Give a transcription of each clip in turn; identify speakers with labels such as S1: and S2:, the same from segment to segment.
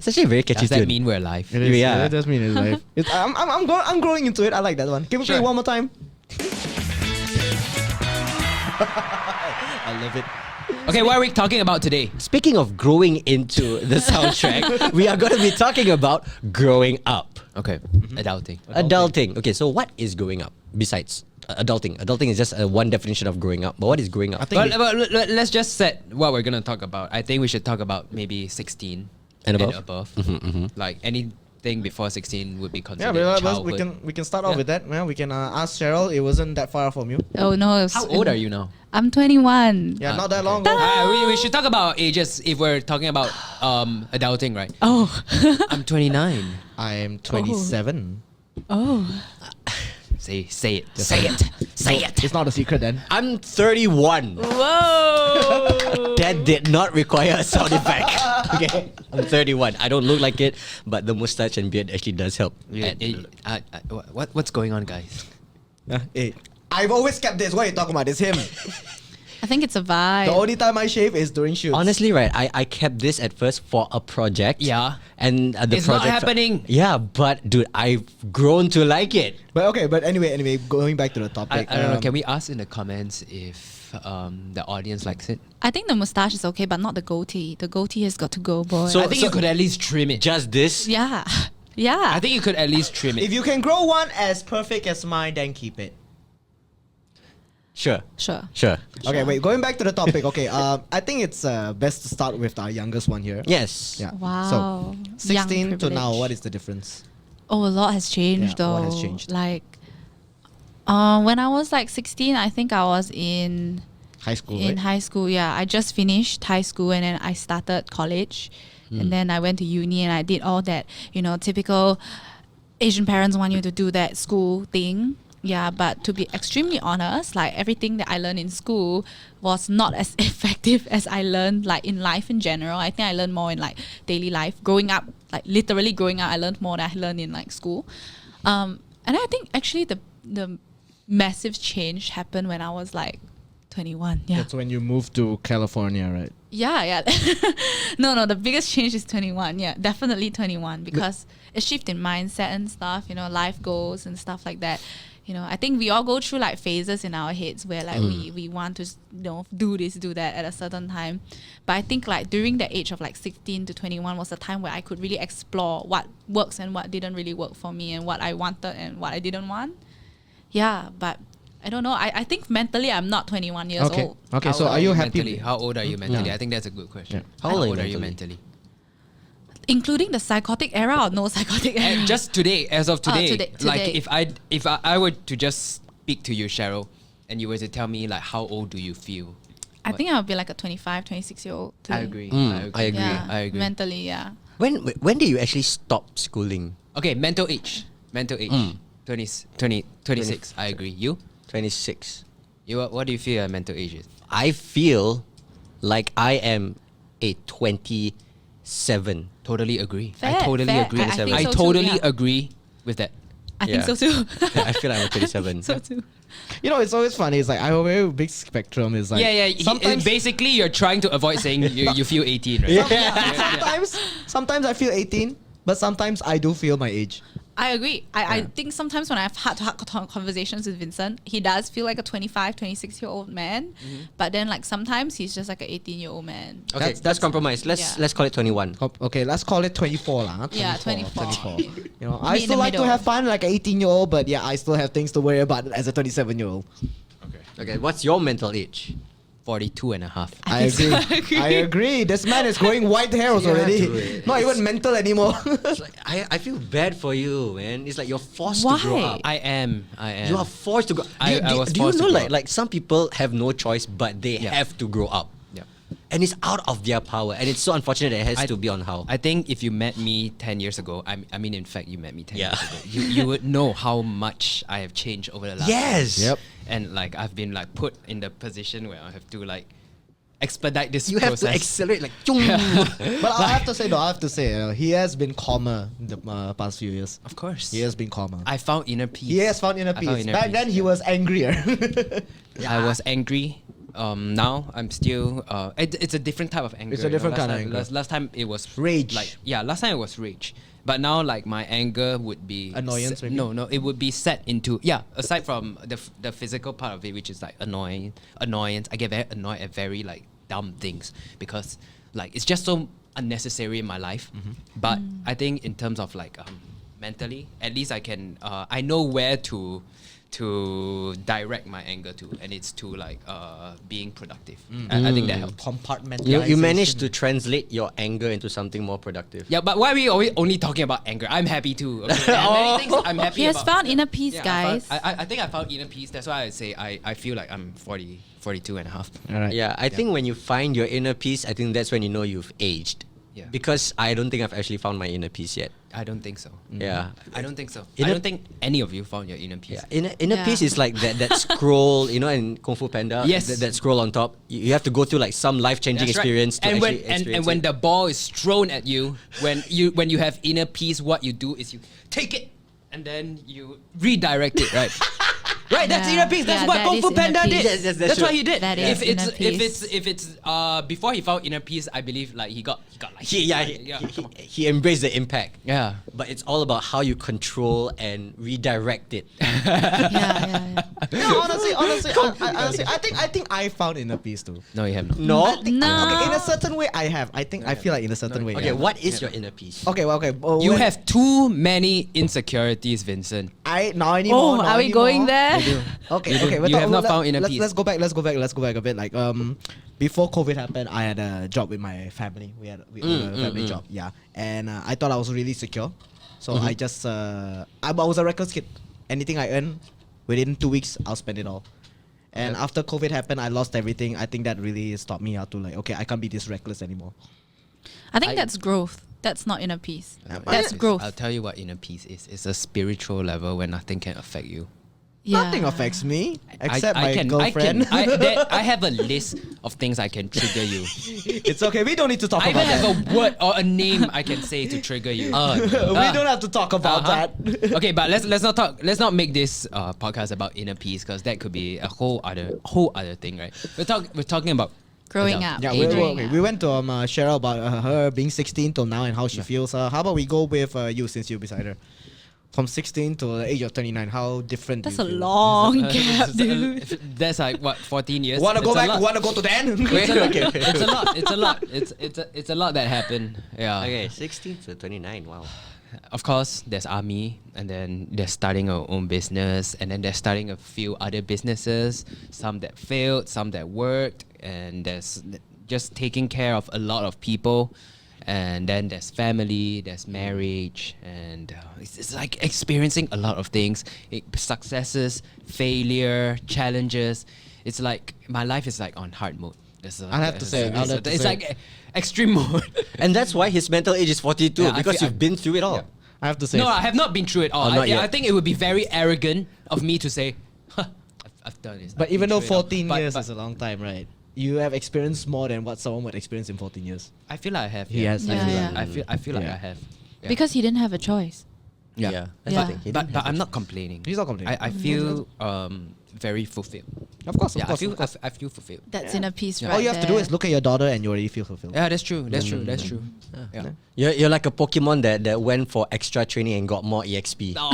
S1: It's actually a very catchy
S2: Does that
S1: tune.
S2: mean we're live?
S3: It is,
S1: Yeah.
S3: it does mean it's life. I'm growing into it. I like that one. Can we play
S2: Sure.
S3: one more time?
S1: I love it.
S2: Okay, what are we talking about today?
S1: Speaking of growing into the soundtrack, we are going to be talking about growing up.
S2: Okay, adulting.
S1: Adulting. Okay, so what is growing up besides adulting? Adulting is just one definition of growing up. But what is growing up?
S3: I think
S2: Let's just set what we're gonna talk about. I think we should talk about maybe 16
S1: And above?
S2: Like anything before 16 would be
S3: yeah,
S2: considered
S3: but
S2: childhood.
S3: we can start off
S2: Yeah.
S3: with that. Yeah, we can ask Cheryl. It wasn't that far from you.
S4: Oh no.
S2: How old are you now?
S4: I'm 21.
S3: Yeah,
S2: Ah,
S3: not that long
S4: Ta-da!
S3: ago.
S2: We should talk about ages if we're talking about adulting, right?
S4: Oh.
S2: I'm 29.
S3: I am 27.
S4: Oh.
S2: Say it. Say it.
S1: Say it.
S3: It's not a secret then.
S1: I'm 31.
S4: Whoa.
S1: That did not require a sound effect. Okay, I'm 31. I don't look like it, but the mustache and beard actually does help.
S2: What's going on, guys?
S3: Hey, I've always kept this. What are you talking about? It's him.
S4: I think it's a vibe.
S3: The only time I shave is during shoots.
S1: Honestly, right, I kept this at first for a project.
S2: Yeah.
S1: And the
S2: It's not
S1: project
S2: happening.
S1: Yeah, but dude, I've grown to like it.
S3: But anyway, going back to the topic.
S2: I don't know. Can we ask in the comments if the audience likes it?
S4: I think the mustache is okay, but not the goatee. The goatee has got to go, boy.
S1: So-
S2: I think you could at least trim it.
S1: Just this?
S4: yeah. Yeah.
S2: I think you could at least trim it.
S3: If you can grow one as perfect as mine, then keep it.
S1: Sure.
S4: Sure.
S1: Sure.
S3: Okay, wait. Going back to the topic. Okay, I think it's best to start with our youngest one here.
S1: Yes.
S3: Yeah.
S4: Wow.
S3: So, 16
S4: Young
S3: to now,
S4: privilege.
S3: what is the difference?
S4: Oh, a lot has changed
S3: Yeah,
S4: though.
S3: what has changed?
S4: Like, when I was like 16, I think I was in
S3: High school,
S4: in
S3: right?
S4: high school. Yeah, I just finished high school and then I started college, and then I went to uni and I did all that typical Asian parents want you to do that school thing. Yeah, but to be extremely honest, like everything that I learned in school was not as effective as I learned like in life in general. I think I learned more in like daily life. Growing up, like literally growing up, I learned more than I learned in like school. And I think actually the massive change happened when I was like 21. Yeah.
S3: That's when you moved to California, right?
S4: Yeah. No, the biggest change is 21. Yeah, definitely 21 because a shift in mindset and stuff, life goals and stuff like that. I think we all go through like phases in our heads where like we want to do this, do that at a certain time. But I think like during the age of like 16 to 21 was the time where I could really explore what works and what didn't really work for me and what I wanted and what I didn't want. Yeah, but I don't know. I think mentally I'm not 21 years old.
S3: Okay,
S2: How
S3: so
S2: old
S3: are you happy?
S2: mentally? How old are you mentally?
S3: Yeah.
S2: I think that's a good question.
S3: Yeah.
S2: How old are you mentally?
S4: Including the psychotic era or no psychotic era?
S2: And just today, as of today,
S4: today.
S2: like if I were to just speak to you, Cheryl, and you were to tell me like how old do you feel?
S4: I think I would be like a 25, 26-year-old today.
S2: I agree.
S1: I agree.
S4: Yeah,
S2: I agree.
S4: mentally, yeah.
S1: When did you actually stop schooling?
S2: Okay, mental age. 26. I agree. You?
S1: 26.
S2: What do you feel your mental age is?
S1: I feel like I am a 27.
S2: Totally agree.
S4: Fair,
S2: I totally
S4: fair.
S2: agree.
S4: I think so too,
S2: totally
S4: yeah.
S2: agree with that.
S4: I think
S1: Yeah.
S4: so too.
S1: I feel like I'm 27.
S4: so too.
S3: It's always funny. It's like I have a very big spectrum. It's like
S2: Sometimes basically you're trying to avoid saying you feel 18, right?
S3: Sometimes I feel 18, but sometimes I do feel my age.
S4: I agree. I think sometimes when I've had conversations with Vincent, he does feel like a 25, 26-year-old man. But then like sometimes he's just like an 18-year-old man.
S1: Okay, that's compromise. Let's call it 21.
S3: Okay, let's call it 24 lah.
S4: Yeah, 24.
S3: I
S4: Meet in
S3: still
S4: the
S3: like to
S4: middle.
S3: have fun like an 18-year-old, but yeah, I still have things to worry about as a 27-year-old.
S1: Okay, what's your mental age?
S2: 42 and a half.
S3: I agree. I agree. This man is growing white hairs already.
S1: dude.
S3: Not even mental anymore.
S1: It's like, I feel bad for you, man. It's like you're forced to grow
S4: Why?
S1: up.
S2: I am.
S1: You are forced to grow.
S2: I was
S1: do you
S2: forced to
S1: know
S2: grow
S1: like
S2: up.
S1: like some people have no choice but they
S2: Yeah.
S1: have to grow up,
S2: Yeah.
S1: and it's out of their power, and it's so unfortunate that it has
S2: I-
S1: to be on how.
S2: I think if you met me 10 years ago, I mean, in fact, you met me 10
S1: Yeah.
S2: years ago, you would know how much I have changed over the last
S1: Yes.
S2: year.
S3: Yep.
S2: And like I've been like put in the position where I have to like expedite this
S1: You have
S2: process.
S1: to accelerate like. Chung.
S3: But I have to say, he has been calmer in the past few years.
S2: Of course.
S3: He has been calmer.
S2: I found inner peace.
S3: He has found inner
S2: I found
S3: peace.
S2: inner
S3: Back
S2: peace,
S3: then, he
S2: yeah.
S3: was angrier.
S2: I was angry. now I'm still. It's a different type of anger.
S3: It's a different
S2: last
S3: kind of
S2: time-
S3: anger.
S2: Last time it was
S3: Rage.
S2: Last time it was rage. But now, like, my anger would be
S3: Annoyance, maybe?
S2: No, it would be set into aside from the physical part of it, which is like annoyance. I get very annoyed at very like dumb things because like it's just so unnecessary in my life. But I think in terms of like mentally, at least I can I know where to direct my anger to, and it's to like being productive. I think that helps.
S3: Compartmentalization.
S1: You managed to translate your anger into something more productive.
S2: Yeah, but why are we always only talking about anger? I'm happy too. Okay? There are many things I'm happy
S4: He has
S2: about.
S4: found inner peace,
S2: Yeah,
S4: guys.
S2: I think I found inner peace. That's why I say I feel like I'm 42 and a half.
S3: All right.
S1: Yeah, I think when you find your inner peace, I think that's when you know you've aged.
S2: Yeah.
S1: Because I don't think I've actually found my inner peace yet.
S2: I don't think so.
S1: Yeah.
S2: I don't think so.
S1: Inner-
S2: I don't think any of you found your inner peace.
S1: Yeah, inner
S4: Yeah.
S1: peace is like that scroll, you know, in Kung Fu Panda.
S2: Yes.
S1: That scroll on top. You have to go through like some life-changing
S2: That's right.
S1: experience to
S2: And when
S1: actually experience
S2: and when
S1: it.
S2: the ball is thrown at you, when you have inner peace, what you do is you take it and then you redirect it, right? Right, that's
S4: Yeah.
S2: inner peace. That's
S4: Yeah,
S2: what
S4: that
S2: Kung
S4: is
S2: Fu
S4: inner
S2: Panda
S4: peace.
S2: did.
S1: Yes, that's
S2: That's
S1: true.
S2: what he did.
S4: That
S2: if
S4: is inner peace.
S2: it's before he found inner peace, I believe like he got like
S1: he
S2: come on.
S1: embraced the impact.
S2: Yeah.
S1: But it's all about how you control and redirect it.
S4: yeah.
S3: No, honestly, I think I found inner peace too.
S2: No, you have not.
S1: No?
S4: No.
S3: Okay, in a certain way, I have. I feel like in a certain way.
S1: Okay,
S3: yeah.
S1: what is your inner peace?
S3: Okay, well, okay.
S2: You
S3: when-
S2: have too many insecurities, Vincent.
S3: not anymore.
S4: Oh,
S3: not
S4: are we
S3: anymore.
S4: going there?
S3: Okay,
S2: You do-
S3: okay.
S2: you have not found inner peace.
S3: Let's go back a bit. Like before COVID happened, I had a job with my family. We had a family job, yeah. And I thought I was really secure, so I just I was a reckless kid. Anything I earn, within 2 weeks, I'll spend it all. And after COVID happened, I lost everything. I think that really stopped me how to like, okay, I can't be this reckless anymore.
S4: I think that's growth. That's not inner peace.
S3: Yeah, but
S4: That's
S3: it-
S4: growth.
S2: I'll tell you what inner peace is. It's a spiritual level where nothing can affect you.
S4: Yeah.
S3: Nothing affects me except my
S2: I
S3: girlfriend.
S2: I have a list of things I can trigger you.
S3: It's okay. We don't need to talk
S2: I even
S3: about that.
S2: have a word or a name I can say to trigger you.
S3: We don't have to talk about
S2: Uh-huh.
S3: that.
S2: Okay, but let's not talk. Let's not make this podcast about inner peace because that could be a whole other thing, right? We're talking about
S4: Growing
S2: adult-
S4: up.
S3: Yeah,
S4: Aging.
S3: we went to Cheryl about her being 16 till now and how she feels. How about we go with you since you're beside her? From 16 to the age of 29, how different
S4: That's
S3: do
S4: a
S3: you feel?
S4: long gap, dude.
S2: That's like what 14 years.
S3: Wanna go
S2: It's a
S3: back?
S2: lot.
S3: Wanna go to then?
S2: It's a lot. It's a lot. It's a lot that happened. Yeah.
S1: Okay, 16 to 29, wow.
S2: Of course, there's army, and then they're starting our own business, and then they're starting a few other businesses. Some that failed, some that worked, and there's just taking care of a lot of people. And then there's family, there's marriage, and it's like experiencing a lot of things. Successes, failure, challenges. It's like my life is like on hard mode.
S3: I'll have to say,
S2: It's like extreme mode.
S1: And that's why his mental age is 42,
S2: Yeah, I
S1: because
S2: feel-
S1: you've been through it all.
S2: Yeah.
S3: I have to say.
S2: No, I have not been through it all.
S1: Oh, not yet.
S2: I think it would be very arrogant of me to say, I've done this.
S3: But
S2: I've
S3: even
S2: been
S3: though
S2: through it all."
S3: 14
S2: But-
S3: years
S2: but
S3: is a long time, right? You have experienced more than what someone would experience in 14 years.
S2: I feel like I have.
S3: He
S2: yeah.
S3: has,
S4: I feel
S2: Yeah,
S4: like-
S2: I feel like
S3: Yeah.
S2: I have. Yeah.
S4: Because he didn't have a choice.
S2: Yeah.
S1: That's
S4: Yeah.
S1: the thing. He
S2: But
S1: didn't
S2: but
S1: have
S2: I'm
S1: a
S2: not complaining.
S3: He's not complaining.
S2: I feel very fulfilled.
S3: Of course,
S2: Yeah, I feel fulfilled.
S4: That's inner peace,
S2: Yeah.
S4: right
S3: All you have to do
S4: there.
S3: is look at your daughter and you already feel fulfilled.
S2: Yeah, that's true. That's true. That's true. Yeah.
S1: You're like a Pokemon that went for extra training and got more EXP.
S2: No,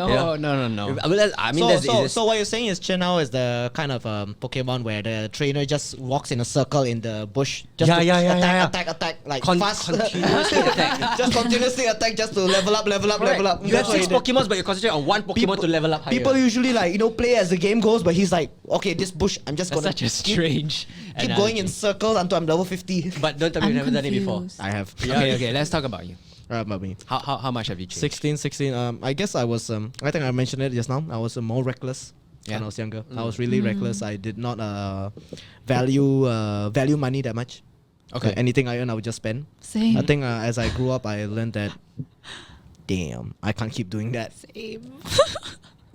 S1: Yeah.
S2: no.
S1: I mean, that's
S3: So what you're saying is JianHao is the kind of Pokemon where the trainer just walks in a circle in the bush, just
S1: Yeah,
S3: to
S1: yeah, yeah, yeah.
S3: attack, like
S1: Con-
S3: fast,
S1: continuously attack.
S3: just continuously attack, just to level up.
S1: You have
S3: That's what
S1: 6
S3: he did.
S1: Pokemons, but you concentrate on one Pokemon to level up higher.
S3: People usually like play as the game goes, but he's like, okay, this bush, I'm just
S2: That's
S3: gonna
S2: such a strange.
S3: keep going in circles until I'm level 50.
S1: But don't tell me
S4: I'm
S1: you've never done it before.
S4: confused.
S3: I have.
S2: Okay. Let's talk about you.
S3: About me.
S2: How much have you changed?
S3: 16. I guess I was. I think I mentioned it just now. I was more reckless when I was younger. I was really reckless. I did not value money that much.
S2: Okay.
S3: Anything I earn, I would just spend.
S4: Same.
S3: I think as I grew up, I learned that. Damn, I can't keep doing that.
S4: Same.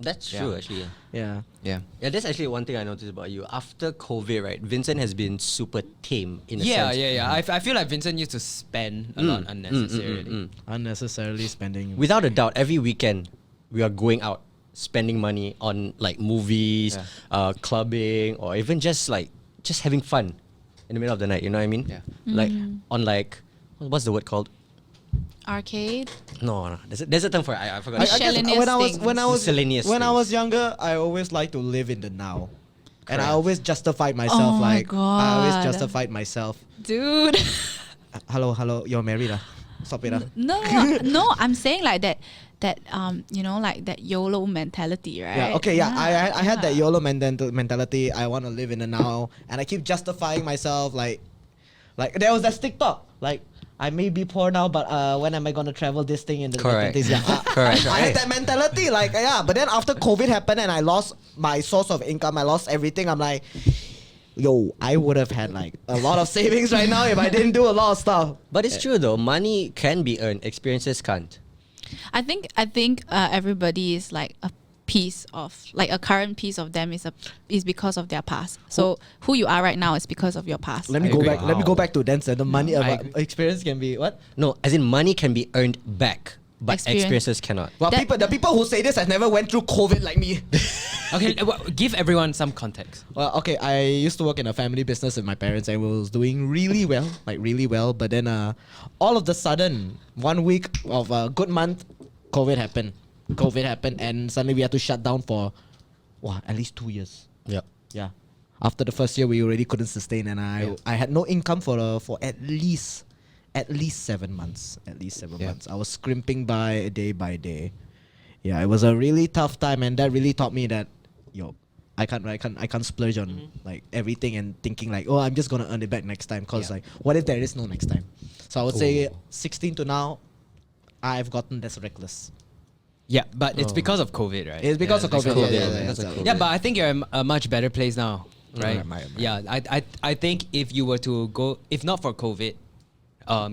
S1: That's
S2: Yeah.
S1: true, actually.
S3: Yeah.
S2: Yeah.
S1: Yeah, that's actually one thing I noticed about you. After COVID, right, Vincent has been super tame in a
S2: Yeah,
S1: sense.
S2: yeah. I feel like Vincent used to spend a lot unnecessarily.
S3: Unnecessarily spending.
S1: Without a doubt, every weekend we are going out, spending money on like movies, clubbing, or even just like just having fun in the middle of the night. You know what I mean?
S2: Yeah.
S1: Like on like what's the word called?
S4: Arcade.
S1: No. There's a term for it. I forgot.
S3: I guess
S4: Miscellaneous
S3: when I was
S1: Miscellaneous
S3: when I
S1: things.
S3: was younger, I always like to live in the now. And I
S1: Correct.
S3: always justified myself.
S4: Oh my
S3: like I always
S4: God.
S3: justified myself.
S4: Dude.
S3: Hello, you're married. Stop it.
S4: No, I'm saying like that you know, like that YOLO mentality, right?
S3: Yeah, okay, yeah. I had that YOLO mentality. I want to live in the now, and I keep justifying myself. Like there was that TikTok. Like I may be poor now, but when am I gonna travel this thing in the
S1: Correct.
S3: 20s? Yeah,
S1: Correct.
S3: I had that mentality. Like yeah, but then after COVID happened and I lost my source of income, I lost everything. I'm like, yo, I would have had like a lot of savings right now if I didn't do a lot of stuff.
S1: But it's true though. Money can be earned. Experiences can't.
S4: I think everybody is like a piece of, like a current piece of them is because of their past. So who you are right now is because of your past.
S3: Let me
S2: I
S3: go
S2: agree.
S3: back. Let me go back to Denson. The money
S2: I agree.
S3: experience can be what?
S1: No, as in money can be earned back, but
S4: Experience.
S1: experiences cannot.
S3: Well,
S4: That-
S3: the people who say this have never went through COVID like me.
S2: Okay, well, give everyone some context.
S3: Well, okay, I used to work in a family business with my parents and we was doing really well, like really well. But then all of the sudden, 1 week of a good month, COVID happened. And suddenly we had to shut down for, at least 2 years.
S1: Yep.
S3: Yeah. After the first year, we already couldn't sustain, and I had no income for at least 7 months. At least 7
S2: Yeah.
S3: months. I was scrimping by day. Yeah, it was a really tough time, and that really taught me that, I can't splurge on like everything and thinking like, I'm just gonna earn it back next time. Cause
S2: Yeah.
S3: like, what if there is no next time? So I would say
S1: Oh.
S3: 16 to now, I've gotten less reckless.
S2: Yeah, but it's because of COVID, right?
S3: It's because of COVID.
S1: COVID,
S3: Yeah,
S1: because of
S3: yeah.
S1: COVID.
S2: Yeah, but I think you're in a much better place now, right?
S3: Right.
S2: Yeah, I think if you were to go, if not for COVID,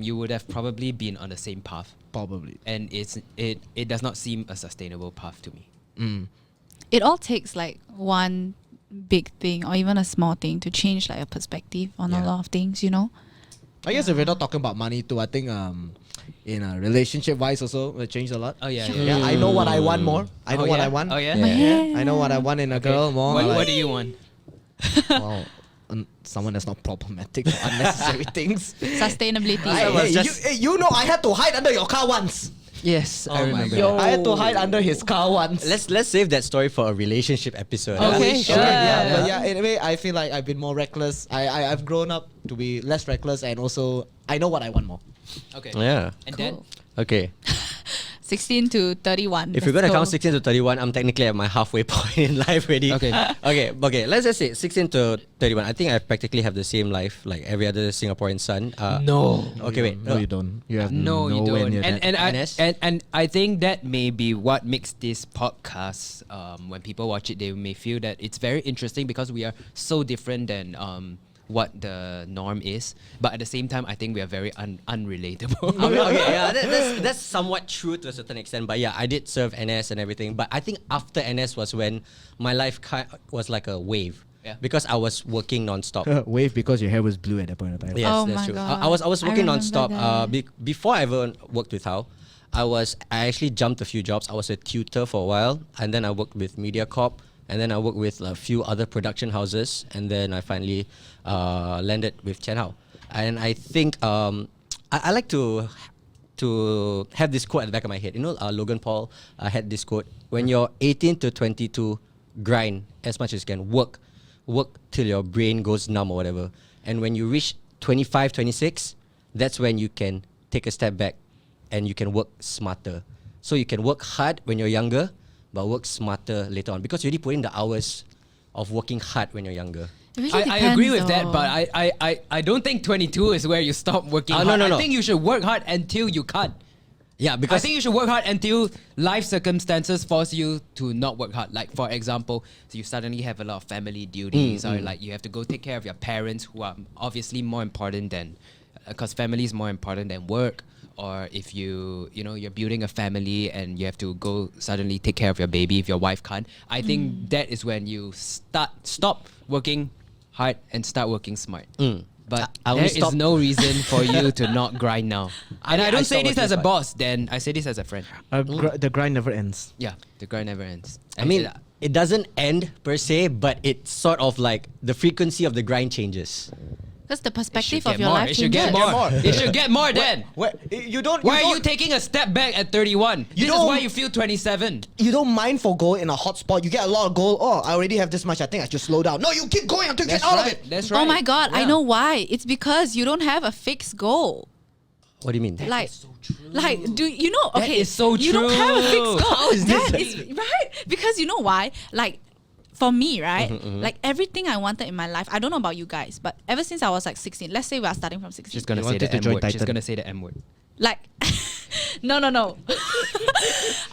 S2: you would have probably been on the same path,
S3: Probably.
S2: and it does not seem a sustainable path to me.
S4: It all takes like one big thing or even a small thing to change like a perspective on a
S2: Yeah.
S4: lot of things, you know?
S3: I guess if we're not talking about money too, I think in a relationship wise also it changed a lot.
S2: Oh yeah,
S3: Yeah, I know what I want more. I know what I want.
S2: Oh yeah.
S4: Yeah.
S3: I know what I want in a girl more.
S2: What do you want?
S3: Wow, someone that's not problematic for unnecessary things.
S4: Sustainability.
S3: You know, I had to hide under your car once.
S2: Yes, I
S1: Oh my
S2: remember.
S1: God.
S3: I had to hide under his car once.
S1: Let's save that story for a relationship episode.
S2: Okay,
S3: Sure.
S2: sure.
S3: Yeah, but yeah. Anyway, I feel like I've been more reckless. I've grown up to be less reckless, and also I know what I want more.
S2: Okay.
S1: Yeah.
S2: And then
S4: Cool.
S1: Okay.
S4: 16 to 31.
S1: If you're gonna
S4: Let's
S1: count
S4: go.
S1: 16 to 31, I'm technically at my halfway point in life already.
S2: Okay.
S1: Okay. Let's just say 16 to 31. I think I practically have the same life like every other Singaporean son.
S2: no.
S1: Okay, wait.
S3: No, you don't. You have
S2: No, you
S3: nowhere
S2: don't.
S3: near
S2: And
S3: that.
S1: NS?
S2: and I think that may be what makes this podcast. When people watch it, they may feel that it's very interesting because we are so different than what the norm is. But at the same time, I think we are very unrelatable.
S1: I mean, okay, yeah, that's somewhat true to a certain extent. But yeah, I did serve NS and everything. But I think after NS was when my life was like a wave.
S2: Yeah.
S1: Because I was working non-stop.
S3: Wave because your hair was blue at that point of time.
S1: Yes,
S4: Oh
S1: that's
S4: my
S1: true.
S4: God.
S1: I was
S4: I
S1: working
S4: remember
S1: non-stop.
S4: that.
S1: Before I ever worked with How, I actually jumped a few jobs. I was a tutor for a while, and then I worked with MediaCorp, and then I worked with a few other production houses, and then I finally landed with JianHao. And I think I like to have this quote at the back of my head. You know, Logan Paul had this quote: "When you're 18 to 22, grind as much as you can. Work till your brain goes numb or whatever. And when you reach 25, 26, that's when you can take a step back and you can work smarter. So you can work hard when you're younger, but work smarter later on because you already put in the hours of working hard when you're younger."
S4: It really
S2: I agree
S4: depends
S2: with that,
S4: though.
S2: but I don't think 22 is where you stop working
S1: No,
S2: hard.
S1: no, no.
S2: I think you should work hard until you can't.
S1: Yeah,
S2: I
S1: because
S2: think you should work hard until life circumstances force you to not work hard. Like for example, so you suddenly have a lot of family duties, or like you have to go take care of your parents, who are obviously more important than, because family is more important than work. Or if you're building a family and you have to go suddenly take care of your baby if your wife can't. I think that is when you stop working hard and start working smart. But
S1: I
S2: there
S1: only
S2: is
S1: stopped-
S2: no reason for you to not grind now. And I
S1: I
S2: don't say
S1: stopped
S2: this as a
S1: working
S2: boss, then I say this as a friend.
S3: The grind never ends.
S2: Yeah, the grind never ends.
S1: I mean, it doesn't end per se, but it's sort of like the frequency of the grind changes.
S4: Because the
S2: It should
S4: perspective
S2: get
S4: of your
S2: more.
S4: life
S2: It should
S4: changes.
S2: get more. It should get more then.
S3: You don't.
S2: Why are
S3: don't,
S2: you taking a step back at 31? This is
S3: don't-
S2: why you feel 27.
S3: You don't mine for gold in a hot spot. You get a lot of gold. Oh, I already have this much. I think I should slow down. No, you keep going until you get all of it.
S2: That's right.
S4: Oh my God, I
S2: Yeah.
S4: know why. It's because you don't have a fixed goal.
S1: What do you mean?
S4: Like, do you know?
S2: That
S4: Okay,
S2: is so
S4: you don't have a fixed
S2: true.
S4: goal.
S1: How is this?
S4: That is right, because you know why? Like, for me, right? Like everything I wanted in my life. I don't know about you guys, but ever since I was like 16, let's say we are starting from 16.
S2: She's gonna
S3: You
S2: say
S3: wanted
S2: the
S3: to join
S2: M word. She's
S3: Titan.
S2: gonna say the M word.
S4: Like, no.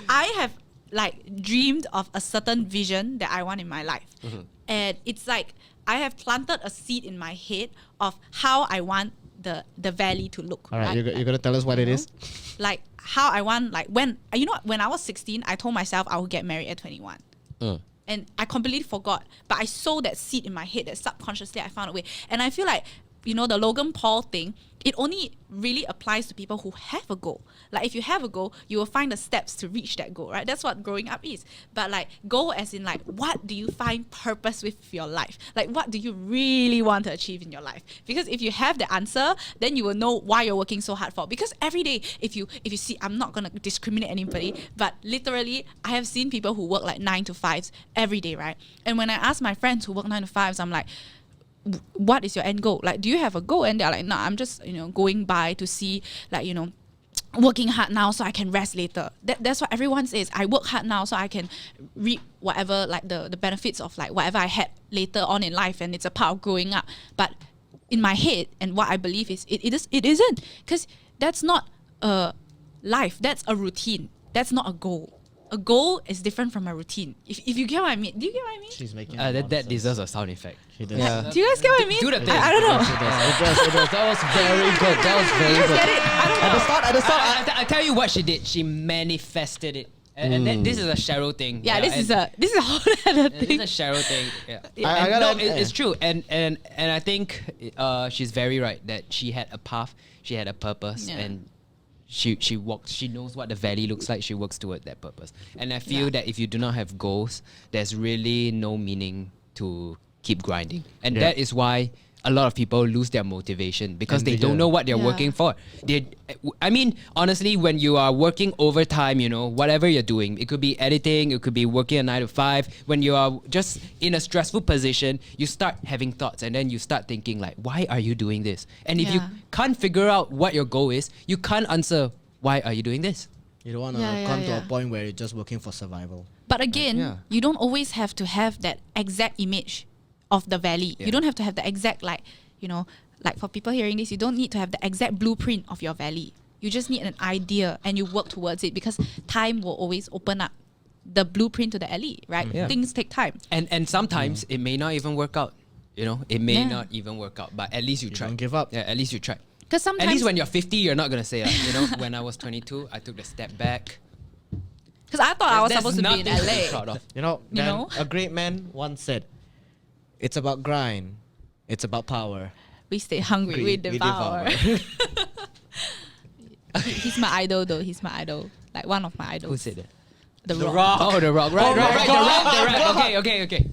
S4: I have like dreamed of a certain vision that I want in my life, and it's like I have planted a seed in my head of how I want the valley to look.
S3: All right, you're gonna tell us what it is.
S4: Like how I want, like when I was 16, I told myself I would get married at 21. And I completely forgot, but I sowed that seed in my head that subconsciously I found a way. And I feel like, the Logan Paul thing, it only really applies to people who have a goal. Like if you have a goal, you will find the steps to reach that goal, right? That's what growing up is. But like goal as in like, what do you find purpose with your life? Like what do you really want to achieve in your life? Because if you have the answer, then you will know why you're working so hard for. Because every day, if you see, I'm not gonna discriminate anybody, but literally I have seen people who work like 9 to 5s every day, right? And when I ask my friends who work 9 to 5s, I'm like, what is your end goal? Like, do you have a goal? And they're like, no, I'm just, going by to see, like, working hard now so I can rest later. That's what everyone says. I work hard now so I can reap whatever, like the benefits of like whatever I had later on in life, and it's a part of growing up. But in my head, and what I believe is it isn't, because that's not a life. That's a routine. That's not a goal. A goal is different from a routine. If you get what I mean. Do you get what I mean?
S3: She's making.
S2: That deserves a sound effect.
S3: She does.
S1: Yeah.
S4: Do you guys get what I mean?
S2: Do the thing.
S4: I don't know.
S1: That was very good. That was very good.
S4: Get it? I don't know.
S3: At the start,
S2: I tell you what she did. She manifested it. And this is a Cheryl thing.
S4: Yeah, this is a whole other
S2: This
S4: thing.
S2: is a Cheryl thing. Yeah.
S3: I
S2: And
S3: gotta-
S2: it's true. And I think she's very right that she had a path, she had a purpose,
S4: Yeah.
S2: and she walks. She knows what the valley looks like. She works toward that purpose. And I feel that if you do not have goals, there's really no meaning to keep grinding. And that is why a lot of people lose their motivation because
S3: And
S2: they don't know what they're
S4: Yeah.
S2: working for. I mean, honestly, when you are working overtime, whatever you're doing, it could be editing, it could be working a 9 to 5. When you are just in a stressful position, you start having thoughts and then you start thinking like, why are you doing this? And if you
S4: Yeah.
S2: can't figure out what your goal is, you can't answer, why are you doing this?
S3: you don't want to
S4: Yeah,
S3: come to
S4: yeah.
S3: a point where you're just working for survival.
S4: But again,
S2: Yeah.
S4: you don't always have to have that exact image of the valley.
S2: Yeah.
S4: You don't have to have the exact, like for people hearing this, you don't need to have the exact blueprint of your valley. You just need an idea and you work towards it, because time will always open up the blueprint to the alley, right?
S2: Yeah.
S4: Things take time.
S2: And sometimes it may not even work out. It may
S4: Yeah.
S2: not even work out, but at least you tried.
S3: don't give up.
S2: Yeah, at least you tried.
S4: Because sometimes,
S2: At least when you're 50, you're not gonna say, when I was 22, I took the step back.
S4: because I thought I was
S2: That's
S4: supposed to be in
S2: nothing to be
S4: LA.
S2: proud of.
S3: You know,
S4: You
S3: man,
S4: know?
S3: a great man once said, "It's about grind, it's about power."
S4: We stay hungry, we
S3: We
S4: devour. He's my idol though. He's my idol. Like one of my idols.
S2: Who said that?
S4: The
S1: The
S4: Rock.
S1: Rock.
S2: Oh, the rock. Right,
S3: Oh
S2: right,
S3: my
S2: right.
S3: God.
S2: The rap. Okay.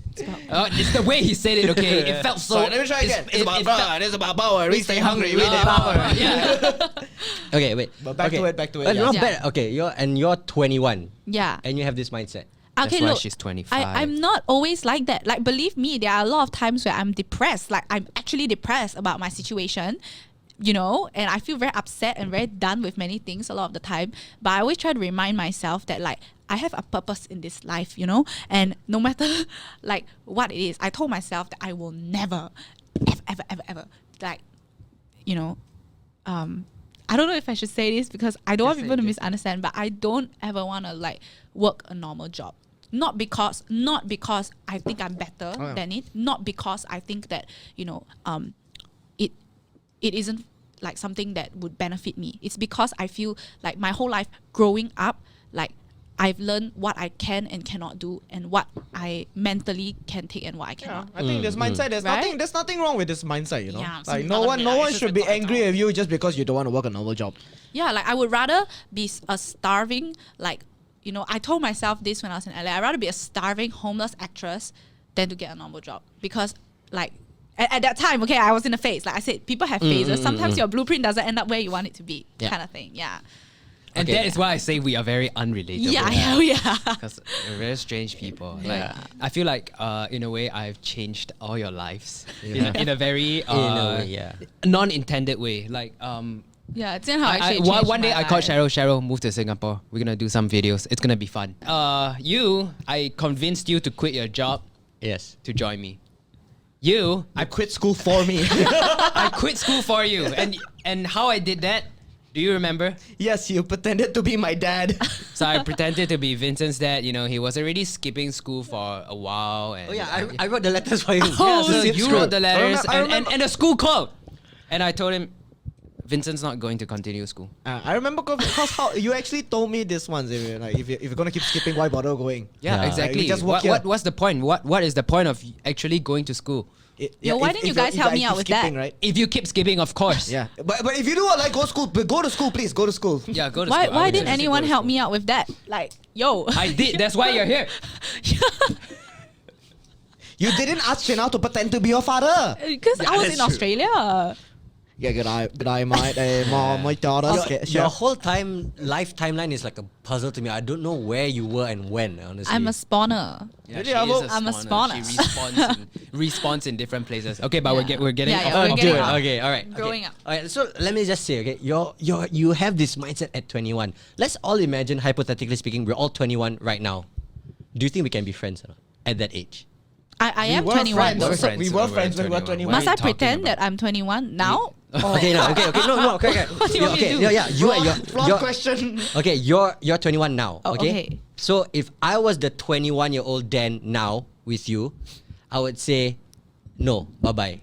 S2: It's the way he said it. Okay, it felt so.
S3: Sorry, let me try again. It's about
S2: it felt-
S3: grind, it's about power. We stay hungry, we
S2: Oh,
S3: devour.
S2: Yeah.
S1: Okay, wait.
S3: But back to it, back to it.
S1: Not
S4: Yeah.
S1: bad. Okay, you're 21
S4: Yeah.
S1: and you have this mindset.
S2: That's
S4: Okay,
S2: why
S4: look,
S2: she's 25.
S4: I'm not always like that. Like, believe me, there are a lot of times where I'm depressed. Like, I'm actually depressed about my situation, and I feel very upset and very done with many things a lot of the time. But I always try to remind myself that, like, I have a purpose in this life, and no matter, like, what it is, I told myself that I will never, ever, like, I don't know if I should say this because I don't want people to misunderstand, but I don't ever want to like work a normal job. Not because I think I'm better than it. Not because I think that it isn't like something that would benefit me. It's because I feel like my whole life growing up, like I've learned what I can and cannot do, and what I mentally can take and what I
S3: Yeah,
S4: cannot.
S3: I think this mindset.
S4: Right?
S3: There's nothing wrong with this mindset.
S4: Yeah,
S3: like
S4: some
S3: no
S4: other
S3: one
S4: realities
S3: should be angry with you just because you don't want to work a normal job.
S4: Yeah, like I would rather be a starving, like you know, I told myself this when I was in LA. I'd rather be a starving homeless actress than to get a normal job, because like at that time, okay, I was in a phase. Like I said, people have phases. Sometimes your blueprint doesn't end up where you want it to be, kind of thing. Yeah.
S2: And
S1: Okay.
S2: that is why I say we are very unrelatable.
S4: Yeah.
S2: Because we're very strange people. Like I feel like in a way I've changed all your lives in a very
S1: In a way, yeah.
S2: non-intended way. Like
S4: Yeah, JianHao actually
S2: one
S4: changed
S2: day
S4: my
S2: I called
S4: life.
S2: Cheryl, move to Singapore. We're gonna do some videos. It's gonna be fun. I convinced you to quit your job
S1: Yes.
S2: to join me. You,
S3: I quit school for me.
S2: I quit school for you. And how I did that, do you remember?
S3: Yes, you pretended to be my dad.
S2: So I pretended to be Vincent's dad. You know, he was already skipping school for a while. And
S1: Oh yeah, I wrote the letters for him.
S2: yeah, so
S1: Zip
S2: you
S1: scroll.
S2: wrote the letters,
S3: I remember.
S2: and the school called. And I told him, Vincent's not going to continue school.
S3: I remember because how you actually told me this once. If you're gonna keep skipping, why bother going?
S2: Yeah,
S1: Yeah.
S2: exactly.
S3: Like, we just walk here.
S2: What's the point? What is the point of actually going to school?
S4: Why didn't you guys help me out with that?
S3: Right?
S2: If you keep skipping, of course.
S3: Yeah, but if you do like go school, but go to school, please go to school.
S2: Yeah, go to
S4: Why
S2: school.
S4: why didn't anyone help me out with that? Like, yo.
S2: I did. That's why you're here.
S3: You didn't ask JianHao to pretend to be your father.
S4: Because I was
S1: that's
S4: in
S1: true.
S4: Australia.
S3: Yeah, good eye, mate. Mom, my daughter.
S1: Your whole life timeline is like a puzzle to me. I don't know where you were and when, honestly.
S4: I'm a spawner.
S2: Yeah,
S3: Really,
S2: she
S3: Avo?
S2: is
S4: I'm a spawner.
S2: She respawns in different places. Okay, but
S4: Yeah.
S2: we're getting
S4: Yeah,
S2: off
S4: yeah, we're
S2: topic.
S4: getting
S1: Good.
S4: off.
S1: Okay, all right.
S4: Growing
S1: okay.
S4: up.
S1: All right, so let me just say, okay, you have this mindset at 21. Let's all imagine, hypothetically speaking, we're all 21 right now. Do you think we can be friends or not at that age?
S4: I
S3: We
S4: am
S3: were
S4: 21.
S3: friends.
S2: We're
S3: So
S2: friends
S3: we
S2: when
S3: were
S2: we
S3: friends when we were
S2: 21.
S3: 21.
S4: Must I
S2: What are you talking
S4: pretend
S2: about?
S4: that I'm 21 now?
S1: Okay, no, okay, no, okay.
S4: What do you want me to do?
S1: Yeah,
S3: Flawed question.
S1: Okay, you're 21 now.
S4: Oh,
S1: Okay?
S4: okay.
S1: So if I was the 21-year-old Dan now with you, I would say no, bye bye.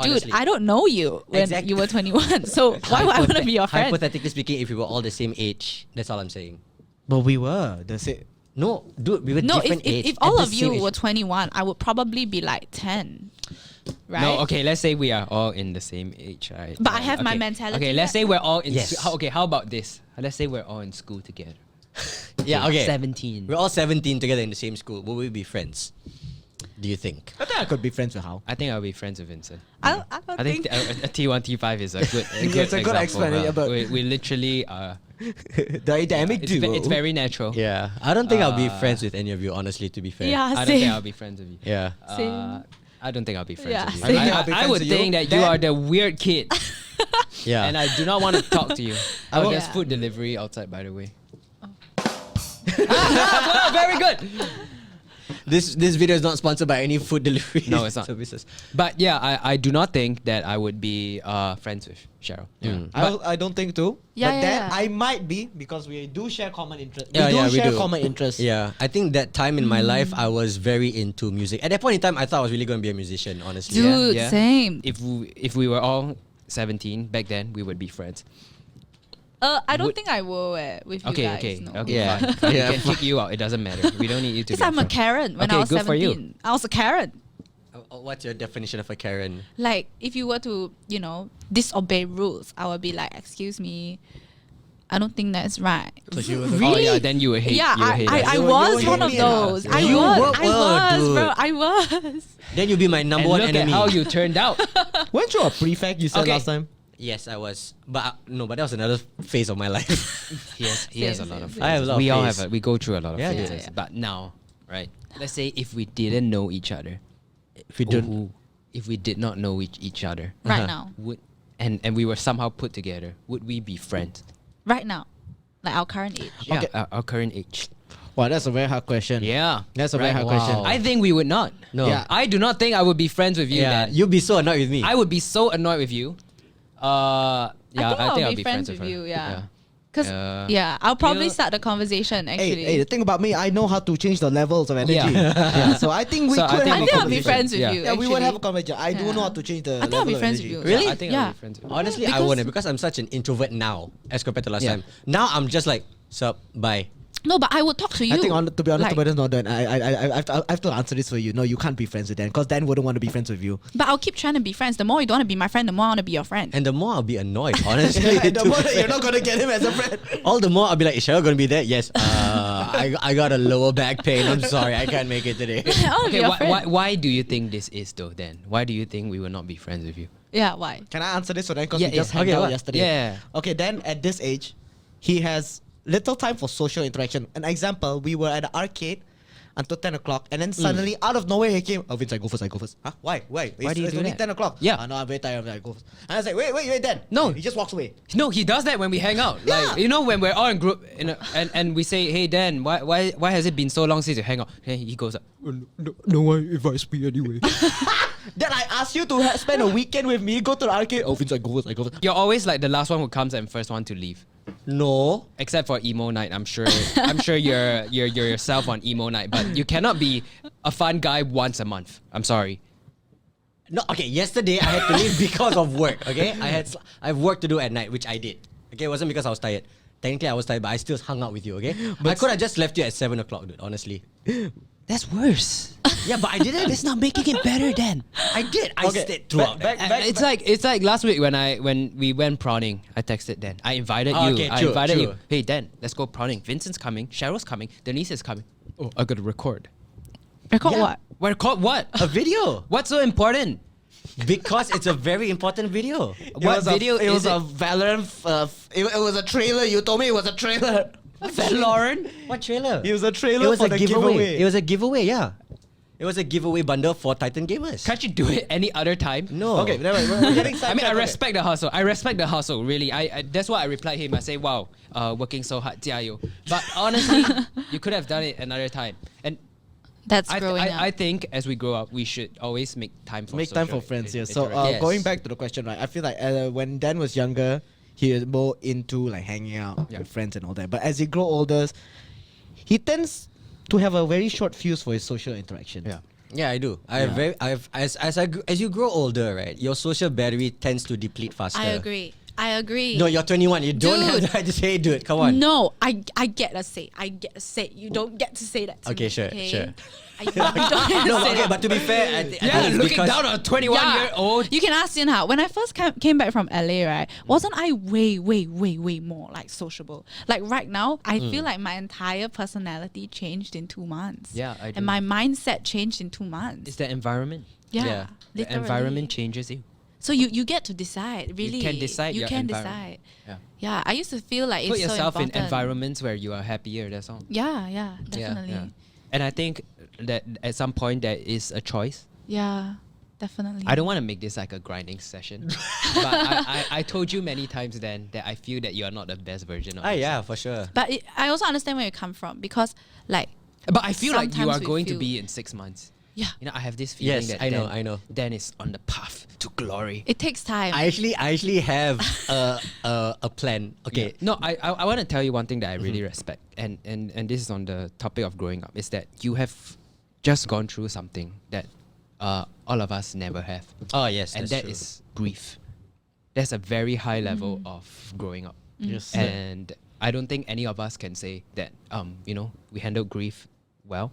S4: Dude, I don't know you when
S1: Exactly.
S4: you were 21. So why would I want to be your friend?
S1: Hypothetically speaking, if we were all the same age, that's all I'm saying.
S3: But we were. That's it.
S1: No, dude, we were
S4: No,
S1: different age.
S4: if
S1: at
S4: all
S1: the
S4: of you
S1: same age.
S4: were 21, I would probably be like 10. Right?
S2: No, okay, let's say we are all in the same age, right?
S4: But I have my
S2: Okay.
S4: mentality
S2: Okay, let's
S4: that-
S2: say we're all in
S1: Yes.
S2: okay, how about this? Let's say we're all in school together.
S1: Yeah, okay.
S2: 17.
S1: We're all 17 together in the same school. Will we be friends? Do you think?
S3: I think I could be friends with Hao.
S2: I think I'll be friends with Vincent.
S4: I don't
S2: I think
S4: think.
S2: a T1, T5 is a good,
S3: It's a good
S2: example,
S3: explanation, but-
S2: we literally
S3: Dynamic
S2: it's,
S3: duo.
S2: it's very natural.
S1: Yeah, I don't think I'll be friends with any of you, honestly, to be fair.
S4: Yeah,
S2: I don't think
S4: same.
S2: I'll be friends with you.
S1: Yeah.
S4: Same.
S2: I don't think I'll be friends
S4: Yeah,
S2: with you.
S4: same.
S3: I'll be
S2: I
S3: friends
S2: would
S3: with you.
S2: think that you
S3: Then-
S2: are the weird kid,
S1: Yeah.
S2: and I do not want to talk to you. Oh, there's
S4: Yeah.
S2: food delivery outside, by the way. Wow, very good.
S1: This video is not sponsored by any food delivery
S2: No, it's not.
S1: services.
S2: But yeah, I do not think that I would be friends with Cheryl.
S1: Mm.
S3: I don't think too.
S4: Yeah,
S3: but
S4: yeah,
S3: then
S4: yeah.
S3: I might be because we do share common interests.
S1: Yeah,
S3: we
S1: yeah,
S3: do
S1: we
S3: share
S1: do.
S3: common interests.
S1: Yeah, I think that time in my life, I was very into music. At that point in time, I thought I was really going to be a musician, honestly.
S4: Dude,
S2: Yeah.
S4: same.
S2: If we were all 17 back then, we would be friends.
S4: I don't
S2: Would-
S4: think I will with you
S2: Okay,
S4: guys.
S2: okay,
S4: No.
S2: okay.
S1: Yeah.
S2: Fine.
S1: Yeah,
S2: We can kick you out. It doesn't matter. We don't need you to.
S4: Because
S2: be
S4: I'm a
S2: friend.
S4: Karen when
S2: Okay,
S4: I was
S2: good for you.
S4: 17. I was a Karen.
S1: What's your definition of a Karen?
S4: Like, if you were to, disobey rules, I would be like, excuse me, I don't think that's right.
S3: So she was a-
S4: Really?
S2: Oh yeah, then you would hate.
S4: Yeah,
S2: you would hate us.
S4: I
S3: You would
S4: was
S3: hate
S4: one of
S3: me and us.
S4: those. I
S1: You
S4: was,
S1: were- dude.
S4: I was.
S1: Then you'll be my number
S2: And
S1: one
S2: look
S1: enemy.
S2: at how you turned out.
S3: Weren't you a prefect? You said
S2: Okay.
S3: last time.
S1: Yes, I was. But no, but that was another phase of my life.
S2: He has a
S4: Same,
S2: lot of.
S4: same,
S2: phases.
S1: I have a lot of
S2: We all
S1: phase.
S2: have. We go through a lot of
S1: Yeah,
S2: phases.
S4: yeah, yeah.
S2: But now, right? Let's say if we didn't know each other,
S1: If we don't,
S2: if we did not know each other,
S4: Right
S1: Uh-huh.
S4: now.
S2: would and we were somehow put together, would we be friends?
S4: Right now. Like our current age.
S2: Yeah,
S3: Okay.
S2: our current age.
S3: Wow, that's a very hard question.
S2: Yeah,
S3: That's a very hard
S1: Wow.
S3: question.
S2: I think we would not.
S1: no.
S3: Yeah.
S2: I do not think I would be friends with you.
S1: Yeah,
S2: Dan.
S1: you'd be so annoyed with me.
S2: I would be so annoyed with you. Yeah,
S4: I think I'll
S2: I'll
S4: be friends with
S2: her.
S4: you, yeah. Because,
S2: Yeah.
S4: I'll probably
S2: You-
S4: start the conversation, actually.
S3: Hey, the thing about me, I know how to change the levels of energy.
S2: Yeah.
S3: Yeah, so I think we
S2: So I
S3: could
S2: think
S3: have
S4: I
S3: a
S4: think I'll be
S3: conversation.
S4: friends with
S2: Yeah.
S4: you,
S3: Yeah, we would have a
S4: actually.
S3: conversation. I do
S4: Yeah.
S3: know how to change the.
S4: I think I'll
S3: level
S4: be
S3: of
S4: friends with
S3: energy.
S4: you.
S1: Really?
S2: Yeah, I think
S4: Yeah.
S2: I'll be friends with you.
S1: Honestly, I
S4: Because-
S1: wouldn't because I'm such an introvert now as compared to last
S3: Yeah.
S1: time. Now I'm just like, sup, bye.
S4: No, but I would talk to you.
S3: I think to be honest,
S4: Like,
S3: but no, Dan, I have to answer this for you. No, you can't be friends with Dan because Dan wouldn't want to be friends with you.
S4: but I'll keep trying to be friends. The more you don't want to be my friend, the more I want to be your friend.
S1: And the more I'll be annoyed, honestly.
S3: And the
S1: to
S3: more
S1: be
S3: that you're
S1: fair.
S3: not gonna get him as a friend.
S1: All the more I'll be like, is Cheryl gonna be there? Yes. I got a lower back pain. I'm sorry, I can't make it today.
S4: I want to be
S2: Okay,
S4: your friend.
S2: why do you think this is though? Then why do you think we will not be friends with you?
S4: Yeah, why?
S3: Can I answer this for Dan? Because
S2: Yeah,
S3: we just
S2: yeah.
S3: hung
S1: Okay,
S3: out
S1: what?
S3: yesterday.
S2: Yeah.
S3: Okay, then at this age, he has little time for social interaction. An example, we were at the arcade until 10 o'clock, and then suddenly, out of nowhere, he came, oh, Vince, I go first. Huh? Why?
S2: Why do you
S3: It's
S2: do
S3: only
S2: that?
S3: 10 o'clock.
S2: Yeah.
S3: No, I'm very tired. I go first. And I was like, wait, Dan.
S2: No.
S3: He just walks away.
S2: No, he does that when we hang out.
S3: Yeah.
S2: Like, you know, when we're all in group and we say, hey Dan, why has it been so long since you hang out? And he goes, no one invites me anyway.
S3: Then I asked you to spend a weekend with me, go to the arcade. Oh, Vince, I go first.
S2: You're always like the last one who comes and first one to leave.
S1: No.
S2: Except for emo night, I'm sure. I'm sure you're yourself on emo night, but you cannot be a fun guy once a month. I'm sorry.
S1: No, okay, yesterday I had to leave because of work, okay? I have work to do at night, which I did. Okay, it wasn't because I was tired. Technically I was tired, but I still hung out with you, okay? But I could have just left you at 7 o'clock, dude, honestly.
S2: That's worse.
S1: Yeah, but I didn't.
S2: That's not making it better, Dan.
S1: I did. I
S3: Okay,
S1: stayed throughout.
S2: It's like last week when we went prawning. I texted Dan. I invited
S1: Oh,
S2: you.
S1: okay,
S2: I
S1: true,
S2: invited
S1: true.
S2: you. Hey Dan, let's go prawning. Vincent's coming. Cheryl's coming. Denise is coming. Oh, I gotta record.
S4: Record
S1: Yeah.
S4: what?
S2: Record what?
S1: A video.
S2: What's so important?
S1: Because it's a very important video.
S2: What video
S3: It
S2: is
S3: was
S2: it?
S3: a Valorant. It was a trailer. You told me it was a trailer.
S2: Lauren.
S1: What trailer?
S3: It was a trailer
S1: It was
S3: for
S1: a
S3: the
S1: giveaway.
S3: giveaway.
S1: It was a giveaway, yeah. It was a giveaway bundle for Titan gamers.
S2: Can't you do it any other time?
S1: No.
S3: Okay, never mind. We're getting
S2: I mean, I
S3: sidetracked.
S2: respect the hustle. I respect the hustle, really. I that's why I replied him. I say, wow, working so hard, 加油. But honestly, you could have done it another time. And
S4: That's
S2: I
S4: growing up.
S2: think as we grow up, we should always make time for
S3: Make time for
S2: social
S3: friends here. So
S2: interaction.
S1: Yes.
S3: going back to the question, right? I feel like when Dan was younger, he was more into like hanging out
S2: Yeah.
S3: with friends and all that. But as he grow older, he tends to have a very short fuse for his social interaction.
S2: Yeah.
S1: Yeah, I do. As you grow older, right, your social battery tends to deplete faster.
S4: I agree.
S1: No, you're 21. You don't have
S4: Dude.
S1: the right to say, dude. Come on.
S4: No, I get to say. I get to say. You don't get to say that to
S1: Okay,
S4: me.
S1: sure,
S4: okay?
S1: sure.
S4: You don't get to
S1: No,
S4: say
S1: okay,
S4: that.
S1: but to be fair, I think
S2: Yeah,
S1: it's
S2: looking
S1: because
S2: down on a 21-year-old.
S4: You can ask JianHao. When I first came back from LA, right, wasn't I way more like sociable? Like right now, I feel like my entire personality changed in 2 months.
S2: Yeah, I do.
S4: And my mindset changed in 2 months.
S2: It's the environment.
S4: Yeah,
S1: Yeah.
S2: The
S4: literally.
S2: environment changes you.
S4: So you get to decide. Really,
S2: can decide
S4: You
S2: your
S4: can
S2: environment.
S4: decide.
S2: Yeah.
S4: Yeah, I used to feel like
S2: Put
S4: it's
S2: yourself
S4: so
S2: in
S4: important.
S2: environments where you are happier. That's all.
S4: Yeah, definitely.
S2: Yeah. And I think that at some point there is a choice.
S4: Yeah, definitely.
S2: I don't want to make this like a grinding session, but I told you many times then that I feel that you are not the best version of yourself.
S1: yeah, for sure.
S4: But I also understand where you come from because, like,
S2: But I feel like you
S4: Sometimes
S2: are
S4: we
S2: going to
S4: feel-
S2: be in 6 months.
S4: yeah,
S2: You know, I have this feeling
S1: Yes,
S2: that
S1: I know.
S2: Dan is on the path to glory.
S4: it takes time.
S1: I actually have a plan. Okay.
S2: No, I want to tell you one thing that I really respect, and this is on the topic of growing up, is that you have just gone through something that all of us never have,
S1: Oh yes,
S2: and
S1: that's
S2: that
S1: true.
S2: is grief. That's a very high level of growing up,
S3: Yes.
S2: and I don't think any of us can say that we handle grief well.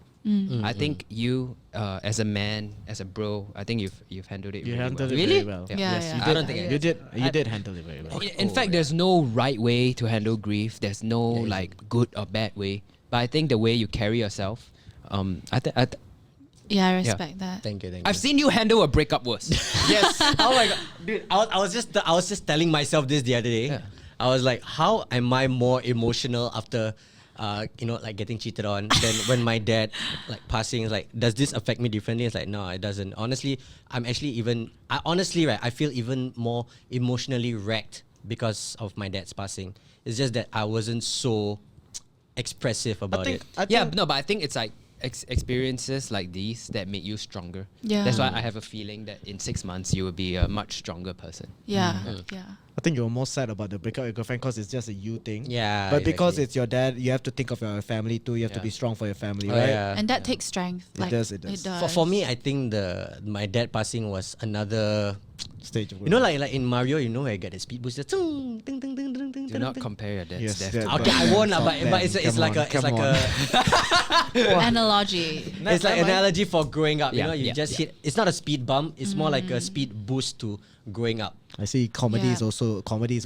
S2: I think you, as a man, as a bro, I think you've handled it.
S3: You
S2: really
S3: handled
S2: well.
S3: it
S2: Really?
S3: very well.
S2: Yeah.
S4: Yeah,
S3: Yes,
S4: yeah.
S3: you
S4: I
S3: did.
S4: don't think I
S3: you did. You did handle it very well.
S2: In fact, there's no right way to handle grief. There's no like good or bad way. But I think the way you carry yourself,
S4: yeah, I respect that.
S1: Thank you.
S2: I've seen you handle a breakup worse.
S1: Yes. Oh my god, dude! I was just telling myself this the other day.
S2: Yeah.
S1: I was like, how am I more emotional after, like getting cheated on than when my dad like passing? It's like, does this affect me differently? It's like, no, it doesn't. Honestly, I feel even more emotionally wrecked because of my dad's passing. It's just that I wasn't so expressive about it.
S2: Yeah, no, but I think it's like experiences like these that make you stronger.
S4: Yeah.
S2: That's why I have a feeling that in 6 months you will be a much stronger person.
S4: Yeah,
S1: Mm.
S4: yeah.
S3: I think you're more sad about the breakup with your girlfriend because it's just a you thing.
S1: Yeah,
S3: But because
S1: exactly.
S3: it's your dad, you have to think of your family too. You have to
S2: Yeah.
S3: be strong for your family,
S1: Oh,
S3: right?
S1: yeah.
S4: And that takes strength.
S3: It
S4: Like,
S3: does, it does.
S1: For me, I think my dad passing was another.
S3: Stage of
S1: You know, like in Mario, where you get the speed booster. Ting, ting, ting, ting, ting, ting, ting.
S2: Do not compare your dad's
S3: Yes,
S2: death
S3: yeah,
S2: to
S1: Okay, I won't,
S3: Stop
S1: but
S3: them.
S1: it's
S3: Come
S1: like
S3: on,
S1: it's like
S3: come
S1: a
S4: Analogy.
S1: it's like analogy for growing up. You
S2: Yeah,
S1: know, you
S2: yeah,
S1: just
S2: yeah.
S1: hit. It's not a speed bump. It's more like a speed boost to growing up.
S3: I see comedy
S4: Yeah.
S3: is also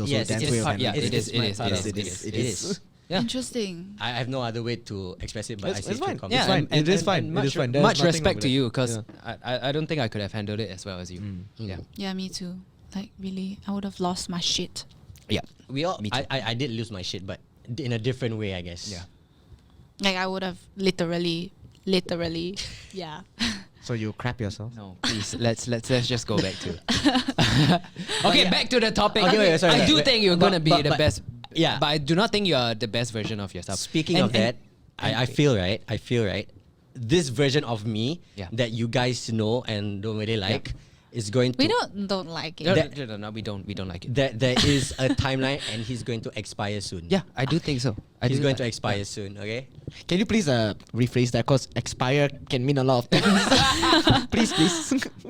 S1: Yes,
S3: a dance
S1: it's
S3: way of
S1: part-
S3: handling
S2: yeah,
S3: it.
S2: it is,
S1: my
S2: it is,
S1: part
S2: it
S1: of-
S2: is,
S3: it is.
S2: Yeah.
S4: Interesting.
S1: I have no other way to express it, but I
S3: It's
S1: say it through
S3: fine.
S1: comedy.
S3: It's fine. It is fine. It
S2: Much,
S3: is fine. There's
S2: much
S3: nothing wrong
S2: respect
S3: with
S2: to
S3: it.
S2: you because
S3: Yeah.
S2: I don't think I could have handled it as well as you. Yeah.
S4: Yeah, me too. Like really, I would have lost my shit.
S2: Yeah.
S1: We all.
S2: Me too.
S1: I did lose my shit, but in a different way, I guess.
S2: Yeah.
S4: Like I would have literally, yeah.
S3: So you crap yourself?
S2: No, please let's just go back to. Okay,
S1: yeah.
S2: back to the topic.
S1: Okay, wait, sorry,
S2: I do
S1: wait.
S2: think you're gonna be the
S1: But-
S2: best.
S1: yeah.
S2: But I do not think you are the best version of yourself.
S1: Speaking
S2: And-
S1: of that,
S2: and-
S1: I feel right. I feel right. This version of me
S2: Yeah.
S1: that you guys know and don't really like is going to.
S4: We don't like
S2: No,
S4: it.
S2: no, we don't like it.
S1: That there is a timeline and he's going to expire soon.
S2: Yeah, I do think so.
S1: He's going to expire soon. Okay.
S3: Can you please rephrase that? Because expire can mean a lot of things. please.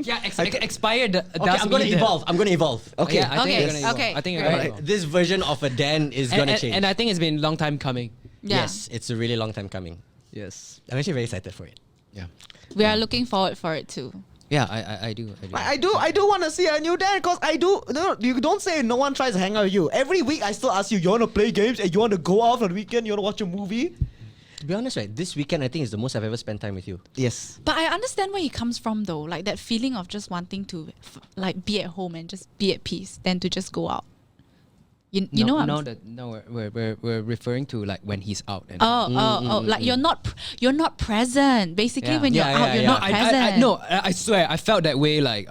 S2: Yeah, expired.
S1: Okay, I'm going to evolve. I'm going to evolve.
S3: Okay.
S2: Yeah, I think
S4: Okay,
S2: you're gonna evolve.
S4: okay,
S2: I think you're
S4: great.
S2: gonna
S1: Alright,
S2: evolve.
S1: this version of a Dan is going to change.
S2: And I think it's been a long time coming.
S4: Yeah.
S1: Yes, it's a really long time coming.
S3: Yes.
S1: I'm actually very excited for it.
S2: Yeah.
S4: We are looking forward for it too.
S2: Yeah, I do.
S3: I do want to see a new Dan because I do. No, you don't say no one tries to hang out with you. Every week I still ask you, you want to play games and you want to go out on the weekend, you want to watch a movie?
S1: To be honest, right, this weekend I think is the most I've ever spent time with you.
S3: Yes.
S4: But I understand where he comes from though, like that feeling of just wanting to like be at home and just be at peace, than to just go out. You know what?
S2: We're referring to like when he's out. And
S4: Like you're not present. Basically,
S2: Yeah.
S4: when you're
S1: Yeah,
S4: out,
S1: yeah,
S4: you're
S1: yeah.
S4: not present.
S2: No, I swear, I felt that way like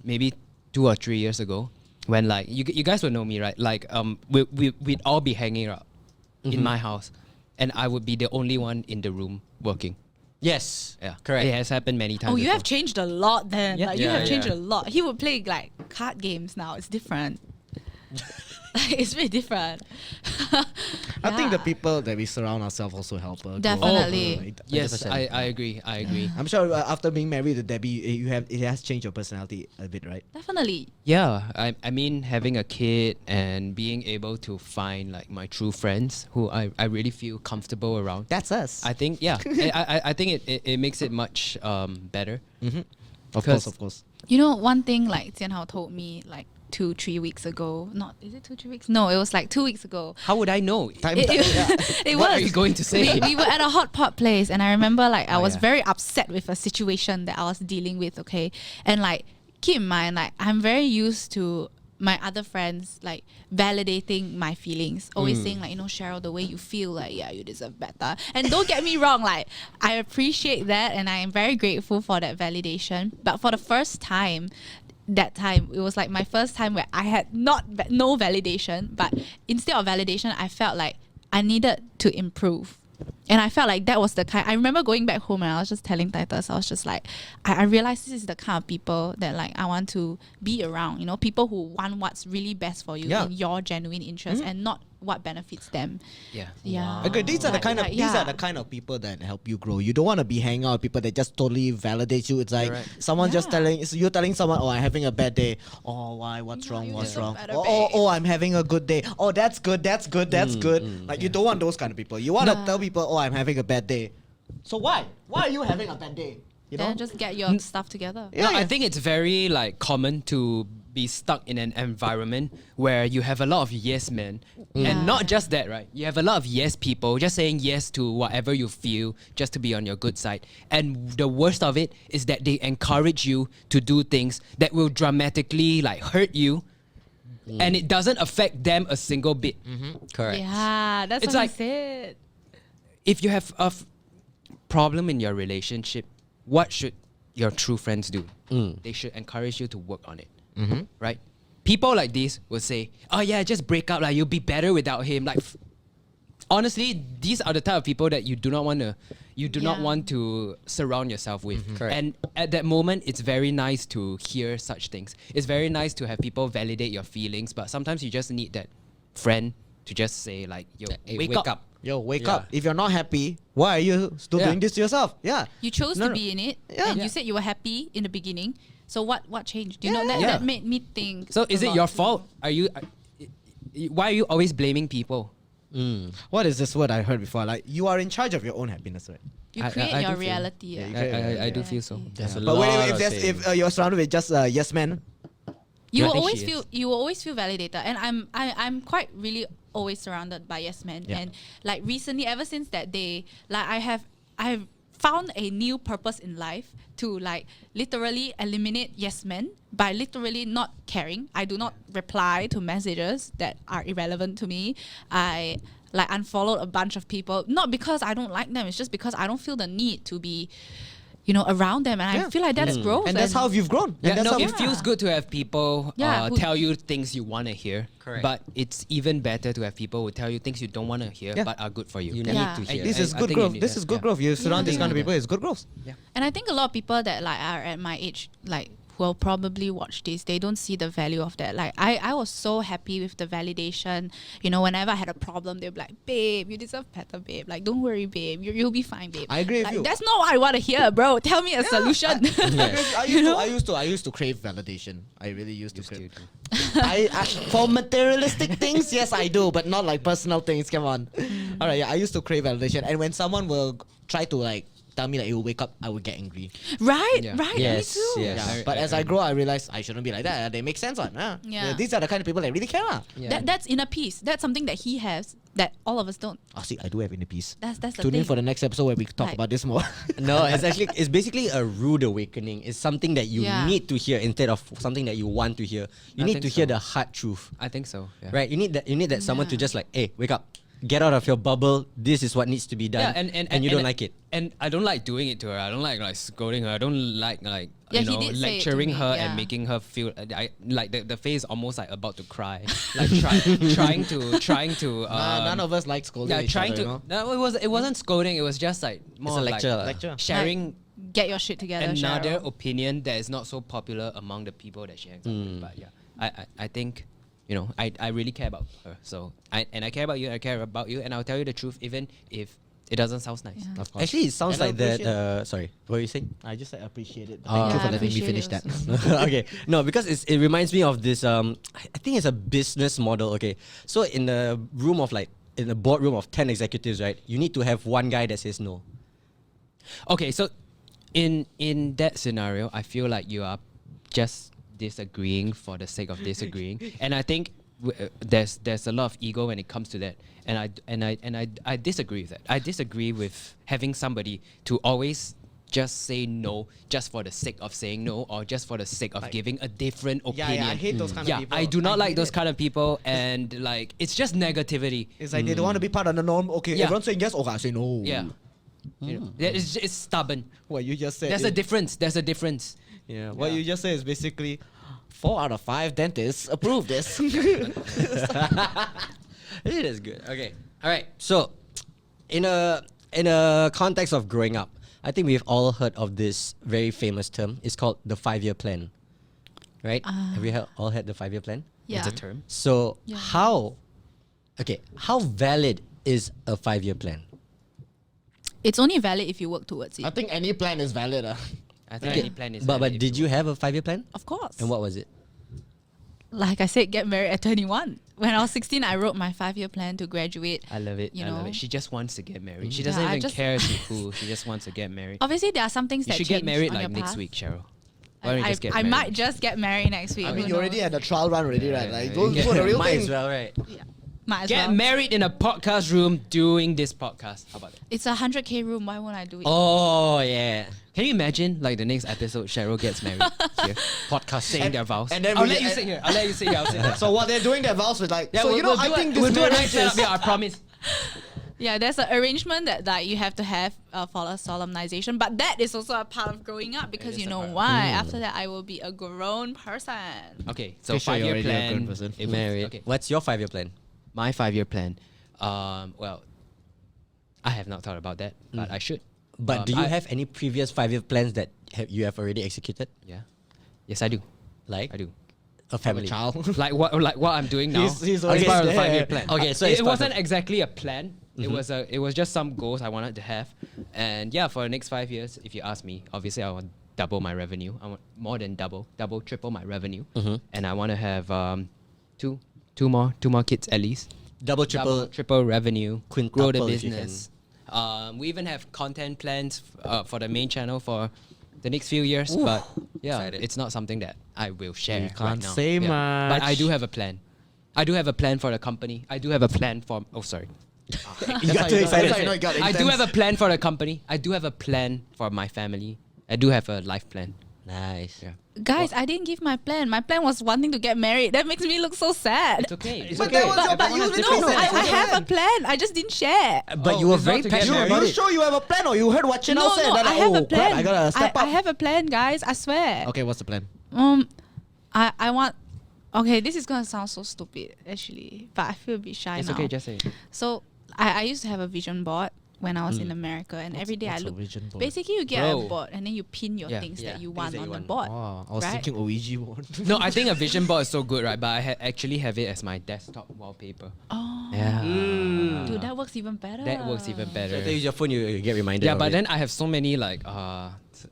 S2: maybe 2 or 3 years ago when like you guys would know me, right? Like we'd all be hanging out in my house, and I would be the only one in the room working.
S1: Yes.
S2: Yeah,
S1: Correct.
S2: It has happened many times.
S4: Oh, you
S2: before.
S4: have changed a lot then.
S2: Yeah.
S4: Like, you
S1: Yeah,
S4: have changed
S1: yeah.
S4: a lot. He would play like card games now. It's different. It's really different.
S3: I think the
S4: Yeah.
S3: people that we surround ourselves also help. Grow.
S4: Definitely.
S3: Right?
S2: Yes,
S1: 100%.
S2: I agree.
S3: I'm sure after being married to Debbie, it has changed your personality a bit, right?
S4: Definitely.
S2: Yeah, I mean having a kid and being able to find like my true friends who I really feel comfortable around.
S3: That's us.
S2: I think I think it makes it much better.
S3: Of
S2: Because-
S3: course.
S4: You know, one thing like JianHao told me like 2-3 weeks ago. Not, is it 2-3 weeks? No, it was like 2 weeks ago.
S2: How would I know?
S4: It
S2: What
S4: was.
S2: are you going to say?
S4: We were at a hot pot place, and I remember like I
S2: Oh,
S4: was
S2: yeah.
S4: very upset with a situation that I was dealing with. Okay, and like keep in mind, like I'm very used to my other friends like validating my feelings, always saying like, you know, Cheryl, the way you feel, like, yeah, you deserve better. And don't get me wrong, like I appreciate that, and I am very grateful for that validation. But for the first time, that time it was like my first time where I had no validation, but instead of validation, I felt like I needed to improve. And I felt like that was the kind. I remember going back home and I was just telling Titus, I was just like, I realized this is the kind of people that like I want to be around. You know, people who want what's really best for you
S3: Yeah.
S4: in your genuine interest, and not what benefits them.
S2: Yeah.
S4: Yeah.
S3: Okay, these are the
S4: Like-
S3: kind of
S4: like,
S3: these
S4: yeah.
S3: are the kind of people that help you grow. You don't want to be hanging out with people that just totally validate you. It's like
S2: Correct.
S3: someone just
S4: Yeah.
S3: you're telling someone, oh, I'm having a bad day. Oh, why? What's
S4: Yeah,
S3: wrong?
S4: you
S3: What's
S4: deserve
S3: wrong?
S4: better,
S3: Oh,
S4: babe.
S3: I'm having a good day. Oh, that's good. That's good. That's good. Like you don't want those kind of people. You want to
S4: Yeah.
S3: tell people, oh, I'm having a bad day. So why? Why are you having a bad day? You know?
S4: Then just get your stuff together.
S3: Yeah,
S2: No, I
S3: yeah.
S2: think it's very like common to be stuck in an environment where you have a lot of yes men,
S4: Yeah.
S2: and not just that, right? You have a lot of yes people just saying yes to whatever you feel just to be on your good side. And the worst of it is that they encourage you to do things that will dramatically like hurt you, and it doesn't affect them a single bit.
S1: Correct.
S4: Yeah, that's
S2: It's
S4: what
S2: like-
S4: he said.
S2: If you have a problem in your relationship, what should your true friends do? They should encourage you to work on it, right? People like this will say, "Oh yeah, just break up. Like you'll be better without him." Like, honestly, these are the type of people that you do not want to, not
S4: Yeah.
S2: want to surround yourself with.
S1: Correct.
S2: And at that moment, it's very nice to hear such things. It's very nice to have people validate your feelings, but sometimes you just need that friend to just say like, "Yo,
S1: Hey,
S2: wake up."
S3: Yo, wake
S1: Yeah.
S3: up. If you're not happy, why are you still
S2: Yeah.
S3: doing this to yourself? Yeah.
S4: You chose
S3: No,
S4: to
S3: no.
S4: be in it,
S3: Yeah.
S4: and
S2: Yeah.
S4: you said you were happy in the beginning. So what changed? You know
S3: Yeah,
S4: that
S3: yeah.
S4: that made me think.
S2: So
S4: a
S2: is it
S4: lot
S2: your
S4: too.
S2: fault? Are you why are you always blaming people?
S3: What is this word I heard before? Like, you are in charge of your own happiness, right?
S4: You
S2: I
S4: create
S2: do
S4: your
S2: feel-
S4: reality.
S3: Yeah, you
S4: yeah.
S3: create
S2: I do feel so.
S1: There's a
S3: But
S1: lot
S3: wait,
S1: of sayings.
S3: if you're surrounded with just yes men,
S4: You
S2: I
S4: will
S2: think
S4: always
S2: she
S4: feel
S2: is.
S4: you will always feel validated, and I'm quite really always surrounded by yes men.
S3: Yeah.
S4: And like recently, ever since that day, like I've found a new purpose in life to like literally eliminate yes men by literally not caring. I do not reply to messages that are irrelevant to me. I like unfollowed a bunch of people, not because I don't like them, it's just because I don't feel the need to be, around them, and I
S3: Yeah.
S4: feel like that's growth.
S3: and that's how you've grown.
S2: Yeah,
S3: and that's
S2: no,
S3: how
S2: it
S4: Yeah.
S2: feels good to have people
S4: Yeah, who-
S2: tell you things you want to hear.
S1: Correct.
S2: But it's even better to have people who tell you things you don't want to hear
S3: Yeah.
S2: but are good for you.
S1: You
S4: Yeah.
S1: need to hear.
S3: this is
S2: I
S3: good
S2: think you
S3: growth.
S2: need
S3: This
S2: that.
S3: is good
S2: Yeah.
S3: growth. You surround these
S4: Yeah.
S3: kind of people, it's good growth.
S4: And I think a lot of people that like are at my age, like who will probably watch this, they don't see the value of that. Like I was so happy with the validation. Whenever I had a problem, they'll be like, "Babe, you deserve better, babe. Like, don't worry, babe. You'll be fine, babe."
S3: I agree with
S4: Like,
S3: you.
S4: That's not what I want to hear, bro. Tell me a solution.
S3: I used to crave validation. I really used to
S2: Used to
S3: crave.
S2: do.
S3: For materialistic things, yes, I do, but not like personal things. Come on. All right, yeah, I used to crave validation, and when someone will try to like tell me that you will wake up, I would get angry.
S4: Right,
S2: Yeah.
S4: right.
S1: Yes,
S4: Me too.
S1: yes.
S3: Yeah,
S2: I-
S3: but
S2: I-
S3: as I grow, I realize I shouldn't be like that. They make sense, one.
S4: Yeah.
S3: These are the kind of people that really care.
S2: Yeah.
S4: That's inner peace. That's something that he has that all of us don't.
S3: Oh, see, I do have inner peace.
S4: That's the
S3: Tune
S4: thing.
S3: in for the next episode where we talk
S4: Like-
S3: about this more.
S1: No, it's basically a rude awakening. It's something that you
S4: Yeah.
S1: need to hear instead of something that you want to hear. You
S2: I
S1: need
S2: think
S1: to hear
S2: so.
S1: the hard truth,
S2: I think so. Yeah.
S1: right? You need that someone to
S4: Yeah.
S1: just like, hey, wake up, get out of your bubble. This is what needs to be done.
S2: Yeah, and
S1: you don't like it.
S2: And I don't like doing it to her. I don't like scolding her. I don't like
S4: Yeah, he did say it to
S2: lecturing
S4: me,
S2: her
S4: yeah.
S2: and making her feel. I like the face almost like about to cry. Like trying to.
S3: None of us like scolding
S2: Yeah,
S3: each
S2: trying
S3: other,
S2: to.
S3: you know?
S2: No, it wasn't scolding. It was just like more
S1: a
S2: like
S1: lecture.
S3: Lecture.
S2: sharing
S4: Get your shit together,
S2: another
S4: Cheryl.
S2: opinion that is not so popular among the people that she hangs out with. But yeah, I think. I really care about her. So I care about you. I care about you, and I'll tell you the truth, even if it doesn't sound nice.
S4: Yeah.
S3: Of course.
S1: Actually, it sounds
S3: And I
S1: like that.
S3: appreciate
S1: Sorry, what were you saying?
S3: I just appreciate it.
S1: Ah.
S3: Thank you
S1: Yeah,
S3: for
S1: I
S3: letting me
S4: appreciate
S3: finish
S4: it
S3: that.
S4: also.
S1: Okay, no, because it reminds me of this. I think it's a business model. Okay, so in a boardroom of 10 executives, right? You need to have one guy that says no.
S2: Okay, so in that scenario, I feel like you are just disagreeing for the sake of disagreeing, and I think there's a lot of ego when it comes to that, and I disagree with that. I disagree with having somebody to always just say no just for the sake of saying no, or just for the sake of
S3: Like-
S2: giving a different opinion.
S3: Yeah, I hate those kind
S2: Yeah,
S3: of people.
S2: I do not like
S3: hate
S2: those
S3: it.
S2: kind of people, and like it's just negativity.
S3: It's like they don't want to be part of the norm. Okay,
S2: Yeah.
S3: everyone's saying yes. Okay, I say no.
S2: Yeah, it's stubborn.
S3: What you just said.
S2: There's a difference. There's a difference.
S3: Yeah. What
S2: Yeah.
S3: you just said is basically 4 out of 5 dentists approve this.
S1: It is good. Okay. All right. So, in a context of growing up, I think we've all heard of this very famous term. It's called the 5-year plan. Right? Have we all had the 5-year plan?
S4: Yeah.
S2: It's a term.
S1: So,
S4: Yeah.
S1: how valid is a 5-year plan?
S4: It's only valid if you work towards it.
S3: I think any plan is valid.
S2: I think
S1: Okay.
S2: any plan is
S1: But
S2: valid if
S1: did you have a 5-year plan?
S4: Of course.
S1: And what was it?
S4: Like I said, get married at 21. When I was 16, I wrote my 5-year plan to graduate.
S2: I love it.
S4: You
S2: I love
S4: know?
S2: it. She just wants to get married. She
S4: Yeah,
S2: doesn't
S4: I
S2: even
S4: just-
S2: care to who. She just wants to get married.
S4: Obviously, there are some things
S2: You
S4: that
S2: should get
S4: change
S2: married
S4: on
S2: like
S4: your
S2: next
S4: path.
S2: week, Cheryl. Why don't you just get
S4: I
S2: married?
S4: might just get married next week.
S3: I mean,
S4: who
S3: you already
S4: knows?
S3: had a trial run already, right? Like,
S2: Yeah,
S3: don't
S2: yeah.
S3: do the real
S1: Might
S3: thing.
S1: as well, right?
S4: Might as
S2: Get
S4: well.
S2: married in a podcast room doing this podcast. How about that?
S4: It's a 100K room. Why won't I do it?
S1: Oh, yeah.
S2: Can you imagine, like, the next episode, Cheryl gets married here? Podcast saying their vows.
S3: and then
S2: I'll
S3: we-
S2: let you sit here. I'll let you sit here. I'll sit here.
S3: So what they're doing their vows with like,
S2: Yeah,
S3: so
S2: we'll,
S3: you know,
S2: we'll
S3: I
S2: do
S3: think
S2: it.
S3: this
S2: We'll do a
S3: marriage
S2: nice setup.
S3: is-
S2: Yeah, I promise.
S4: Yeah, there's an arrangement that you have to have for a solemnization, but that is also a part of growing up because
S2: It is
S4: you
S2: a
S4: know
S2: part.
S4: why? After that, I will be a grown person.
S2: Okay, so
S3: Pretty sure you're
S2: 5-year
S3: already a
S2: plan.
S3: grown person.
S2: It was-
S1: Married.
S2: Okay,
S1: What's your 5-year plan?
S2: my 5-year plan. Well, I have not thought about that, but I should.
S1: But do you
S2: I-
S1: have any previous 5-year plans that you have already executed?
S2: Yeah. Yes, I do.
S1: Like
S2: I do.
S1: a family?
S3: child.
S2: Like what I'm doing now.
S3: He's
S2: as
S3: already
S2: part of the
S3: there.
S2: 5-year plan.
S1: Okay, so
S2: it
S1: it's part
S2: wasn't
S1: of-
S2: exactly a plan. It was just some goals I wanted to have, and yeah, for the next 5 years, if you ask me, obviously I want double my revenue. I want more than double, triple my revenue, and I want to have 2 Two more kids at least.
S1: Double,
S2: Triple revenue. Grow the
S1: quintuple if you
S2: business. We even have content plans for the main channel for the next few years.
S1: Ooh,
S2: but yeah,
S1: excited.
S2: it's not something that I will share.
S3: You can't
S2: right now.
S3: say
S2: Yeah. But I
S3: much.
S2: do have a plan. I do have a plan for the company. I do have a plan for. Oh, sorry.
S3: You got too excited.
S2: I do have a plan for the company. I do have a plan for my family. I do have a life plan.
S1: Nice.
S2: Yeah.
S4: Guys, I didn't give my plan. My plan was wanting to get married. That makes me look so sad.
S2: It's okay.
S3: But that was your plan. You literally
S4: No,
S3: said
S4: I
S3: it was your
S4: have a
S3: plan.
S4: plan. I just didn't share.
S1: But you were
S2: it's not
S1: very
S2: to get
S1: passionate
S2: married.
S1: about
S3: You
S1: it.
S3: sure you have a plan or you heard what Cheryl said?
S4: No,
S3: Then
S4: I
S3: like,
S4: have
S3: oh,
S4: a plan.
S3: crap, I gotta step up.
S4: I have a plan, guys. I swear.
S3: Okay, what's the plan?
S4: I want. Okay, this is gonna sound so stupid actually, but I feel a bit shy
S2: It's
S4: now.
S2: okay. Just say it.
S4: So I used to have a vision board when I was in America, and every day I
S3: what's a
S4: look.
S3: vision board?
S4: Basically, you get
S2: Bro.
S4: a board, and then you pin your
S2: Yeah.
S4: things
S1: Yeah,
S4: that you
S1: things
S4: want
S1: that
S4: on
S1: you
S4: the
S1: want.
S4: board.
S3: Oh, I was
S4: right?
S3: thinking Ouija board.
S2: No, I think a vision board is so good, right? But I actually have it as my desktop wallpaper.
S4: Oh,
S2: Yeah.
S4: dude, that works even better.
S2: That works even
S1: So
S2: better.
S1: if you use your phone, you get reminded.
S2: Yeah,
S1: of
S2: but
S1: it.
S2: then I have so many like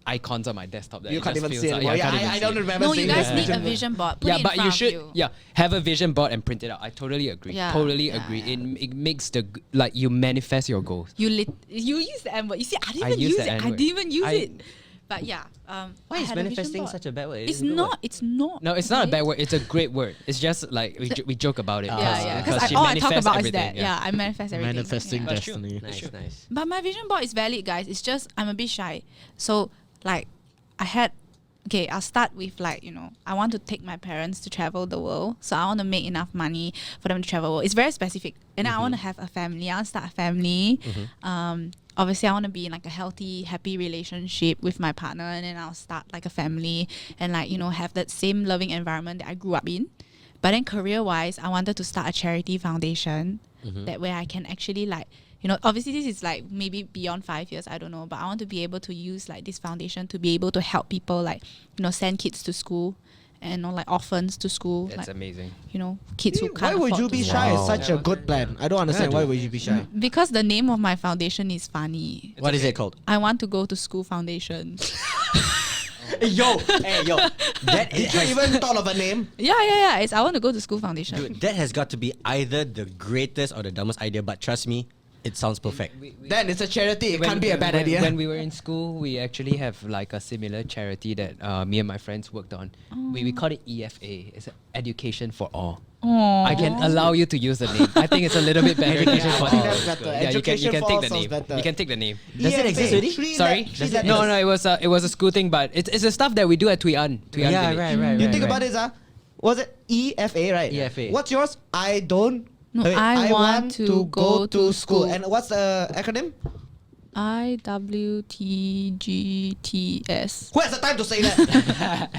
S2: icons on my desktop that
S3: You
S2: it
S3: can't
S2: just
S3: even
S2: feels
S3: see it.
S2: like-
S3: Well,
S2: I can't even
S3: I
S2: see
S3: don't
S2: it.
S3: remember
S4: No, you
S3: seeing
S4: guys
S3: that
S4: need a
S3: vision board.
S4: vision board. Put
S2: Yeah,
S4: it in
S2: but you
S4: front
S2: should
S4: of you.
S2: have a vision board and print it out. I totally agree.
S4: Yeah,
S2: Totally
S4: yeah,
S2: agree.
S4: yeah.
S2: It makes like you manifest your goals.
S4: You use the N word. You see, I didn't
S2: I
S4: even
S2: use
S4: use
S2: the
S4: it. I
S2: N-word.
S4: didn't even use
S2: I-
S4: it. But yeah,
S1: why
S4: I
S1: is
S4: had a vision
S1: manifesting
S4: board.
S1: such a bad word?
S4: It's
S1: a good
S4: not.
S1: word.
S4: It's not.
S2: No, it's not a
S4: okay?
S2: bad word. It's a great word. It's just like we joke about it.
S4: Yeah, yeah.
S2: Because
S4: Because
S2: she
S4: all I talk
S2: manifests
S4: about is
S2: everything,
S4: that. Yeah, I manifest everything.
S3: Manifesting
S4: yeah.
S2: That's true.
S3: destiny.
S2: That's
S1: Nice,
S2: true.
S1: nice.
S4: But my vision board is valid, guys. It's just I'm a bit shy. So like, I had. Okay, I'll start with like, I want to take my parents to travel the world. So I want to make enough money for them to travel the world. It's very specific. And then I want to have a family. I want to start a family. Obviously, I want to be in like a healthy, happy relationship with my partner. And then I'll start like a family and like, have that same loving environment that I grew up in. But then career-wise, I wanted to start a charity foundation. That way I can actually like, obviously this is like maybe beyond 5 years, I don't know, but I want to be able to use like this foundation to be able to help people like, send kids to school and like orphans to school.
S2: That's
S4: like,
S2: amazing.
S4: Kids who
S3: Why
S4: can't
S3: would
S4: afford
S3: you
S4: to
S3: be
S4: school.
S3: shy? It's
S1: Wow.
S3: such a good plan. I don't understand. Why would you be shy?
S4: Because the name of my foundation is funny.
S1: What is it called?
S4: I want to go to school foundation.
S1: Yo, that
S3: Did you even thought of a name?
S4: Yeah. It's I want to go to school foundation.
S1: Dude, that has got to be either the greatest or the dumbest idea. But trust me, it sounds perfect.
S3: Then it's a charity. It can't be a bad idea.
S2: When we were in school, we actually have like a similar charity that me and my friends worked on. We call it EFA. It's Education for All.
S4: Aww.
S2: I can allow you to use the name. I think it's a little bit better.
S3: Education
S2: Yeah,
S3: for
S2: I
S3: All.
S2: think
S3: That's
S2: that's
S3: better.
S2: good. Yeah, you can
S3: Education for
S2: take
S3: All
S2: the
S3: sounds
S2: name.
S3: better.
S2: You can take the name.
S1: Does it exist already?
S2: Sorry? No, it was a school thing, but it's the stuff that we do at Tui An.
S1: Yeah, right.
S3: You think about it, was it EFA, right?
S1: EFA.
S3: What's yours? I don't.
S4: No,
S3: wait,
S4: I want to go to school.
S3: And what's the acronym?
S4: IWTGTS.
S3: Who has the time to say that?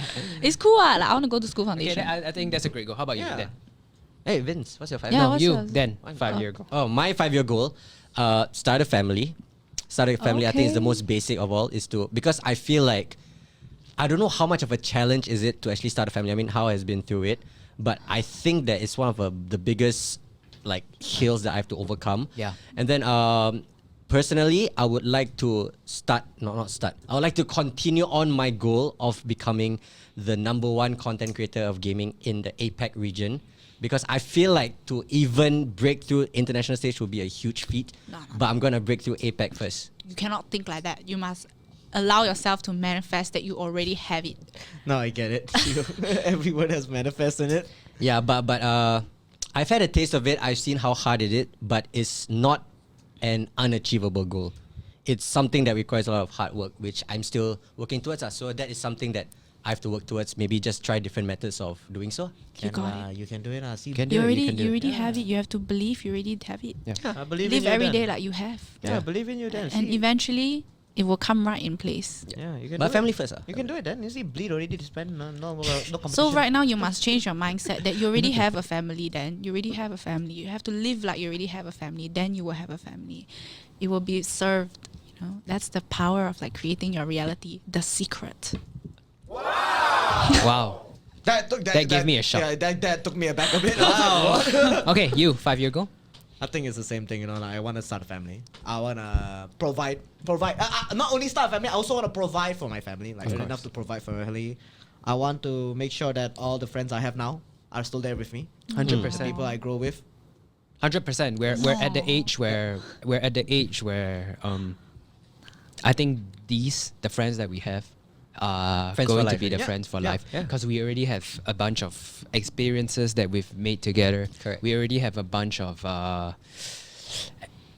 S4: It's cool. Like, I want to go to school
S2: Okay,
S4: foundation.
S2: I think that's a great goal. How about you then?
S1: Hey, Vince, what's your 5
S4: Yeah,
S1: year?
S4: what's
S2: You
S4: yours?
S2: then 5 year goal.
S1: Oh, my 5 year goal, start a family. Starting a family, I think is the
S4: Okay.
S1: most basic of all. Is to because I feel like I don't know how much of a challenge is it to actually start a family. I mean, how has been through it, but I think that it's one of the biggest like hills that I have to overcome.
S2: Yeah.
S1: And then personally, I would like to start. No, not start. I would like to continue on my goal of becoming the #1 content creator of gaming in the APAC region. Because I feel like to even break through international stage will be a huge feat.
S4: No.
S1: But I'm gonna break through APAC first.
S4: You cannot think like that. You must allow yourself to manifest that you already have it.
S3: No, I get it. Everyone has manifest in it.
S1: Yeah, but I've had a taste of it. I've seen how hard it is, but it's not an unachievable goal. It's something that requires a lot of hard work, which I'm still working towards. So that is something that I have to work towards. Maybe just try different methods of doing so.
S4: You got it.
S3: You can do it. See,
S2: Can do
S4: You
S2: it,
S4: already,
S2: can do
S4: you
S2: it.
S4: already have it. You have to believe you already have it.
S2: Yeah.
S3: I believe
S4: Live
S3: in you
S4: every
S3: then.
S4: day like you have.
S3: Yeah, believe in you then.
S4: And
S3: see.
S4: eventually, it will come right in place.
S3: Yeah, you can
S1: But
S3: do
S1: family
S3: it.
S1: first.
S3: You can do it then. You see, bleed already to spend no competition.
S4: So right now, you must change your mindset that you already have a family. Then you already have a family. You have to live like you already have a family. Then you will have a family. It will be served. That's the power of like creating your reality. The secret.
S2: Wow. That gave me a shock.
S3: Yeah, that took me aback a bit.
S2: Okay, you 5 year goal.
S3: I think it's the same thing, like I want to start a family. I want to provide. Not only start a family, I also want to provide for my family. Like enough to provide for my family. I want to make sure that all the friends I have now, are still there with me.
S2: 100%.
S3: The people I grow with.
S2: 100%. We're at the age where I think the friends that we have are
S1: Friends for
S2: going to
S1: life.
S2: be the
S3: Yeah.
S2: friends for
S3: Yeah.
S2: life
S1: Yeah.
S2: because we already have a bunch of experiences that we've made together.
S1: Correct.
S2: We already have a bunch of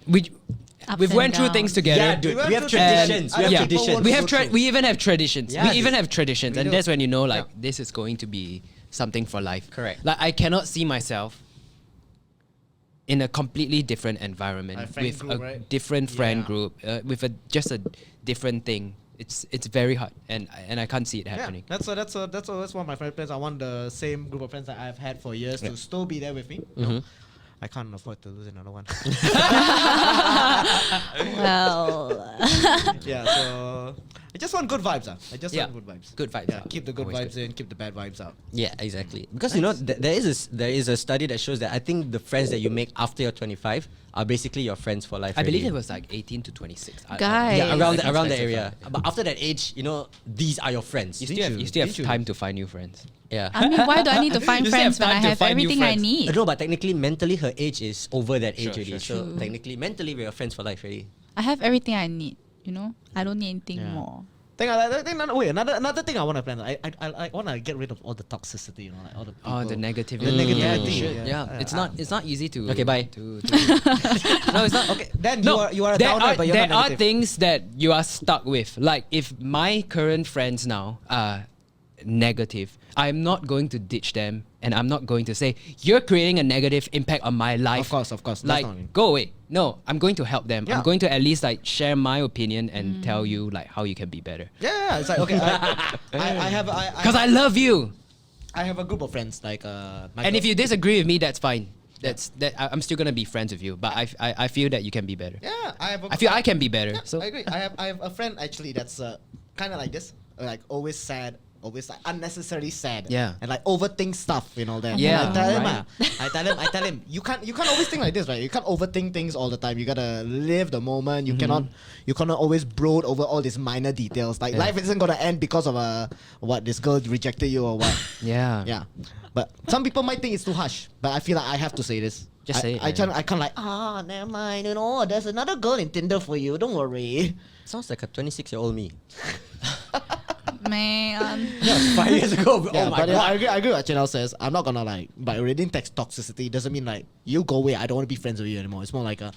S2: we've
S4: Ups
S2: went
S4: and
S2: through things
S4: downs.
S2: together.
S1: Yeah, dude.
S3: We
S1: We have
S3: went through
S1: traditions.
S3: things.
S1: We have
S2: Yeah.
S1: traditions.
S2: We have
S3: Go through.
S2: we even have traditions.
S1: Yeah,
S2: we even
S1: dude.
S2: have traditions,
S3: We
S2: and
S3: do.
S2: that's when you know like
S3: Yeah.
S2: this is going to be something for life.
S1: Correct.
S2: Like I cannot see myself in a completely different environment
S3: A friend
S2: with
S3: group,
S2: a
S3: right?
S2: different friend
S3: Yeah.
S2: group with just a different thing. It's very hard, and I can't see it happening.
S3: Yeah, that's one of my favorite plans. I want the same group of friends that I've had for years to still be there with me. You know? I can't afford to lose another one.
S4: Well,
S3: Yeah, so I just want good vibes. I just
S2: Yeah.
S3: want good vibes.
S2: Good vibes
S3: Yeah,
S2: out.
S3: keep the good
S2: Always
S3: vibes in, keep the bad vibes out.
S1: Yeah, exactly. Because you know there is a study that shows that I think the friends that you make after you're 25 are basically your friends for life.
S2: I believe
S1: already.
S2: it was like 18 to 26.
S4: Guys.
S1: Yeah,
S4: I
S1: around
S2: can't
S1: around the
S2: specify.
S1: area. But after that age, you know, these are your friends.
S2: You still have
S3: Didn't you?
S2: time to find new friends.
S1: Yeah.
S4: I mean, why do I need to find
S2: You still
S4: friends
S2: have
S4: when I
S2: time to
S4: have
S2: find new
S4: everything I
S2: friends.
S4: need?
S1: No, but technically, mentally, her age is over that age
S2: Sure,
S1: already.
S2: sure,
S1: So
S4: True.
S1: technically, mentally, we're friends for life already.
S4: I have everything I need. You know, I don't need anything
S3: Yeah.
S4: more.
S3: Another thing I want to plan. I want to get rid of all the toxicity. You know, like all the people.
S2: Oh, the negativity.
S3: The negativity.
S2: Shit,
S3: Yeah.
S2: yeah. It's not easy to.
S1: Okay, bye.
S2: No, it's not.
S3: Okay, then
S2: No,
S3: you are a
S2: there
S3: downer,
S2: are,
S3: but you're
S2: there
S3: not
S2: are
S3: negative.
S2: things that you are stuck with. Like if my current friends now are negative, I'm not going to ditch them, and I'm not going to say you're creating a negative impact on my life.
S3: Of course. That's
S2: Like
S3: not me.
S2: go away. No, I'm going to help them.
S3: Yeah.
S2: I'm going to at least like share my opinion and tell you like how you can be better.
S3: Yeah, it's like okay. I have
S2: Because I love you.
S3: I have a group of friends like
S2: And if you disagree with me, that's fine. I'm still gonna be friends with you. But I feel that you can be better.
S3: yeah,
S2: I feel I can be better.
S3: Yeah,
S2: So
S3: I agree. I have a friend actually that's kind of like this, like always sad, always like unnecessarily sad.
S2: Yeah.
S3: And like overthink stuff, you know that.
S2: Yeah,
S3: I tell him,
S2: right.
S3: I tell him, you can't always think like this, right? You can't overthink things all the time. You gotta live the moment. You cannot always brood over all these minor details. Like life isn't gonna end because of what this girl rejected you or what.
S2: yeah.
S3: Yeah. But some people might think it's too harsh. But I feel like I have to say this.
S2: Just say it,
S3: I
S2: man.
S3: can't like never mind. You know, there's another girl in Tinder for you. Don't worry.
S1: Sounds like a 26-year-old me.
S4: Man.
S1: 5 years ago.
S3: Yeah,
S1: Oh my
S3: but
S1: god.
S3: I agree what Cheryl says. I'm not gonna like, but reading text toxicity doesn't mean like you go away. I don't want to be friends with you anymore. It's more like a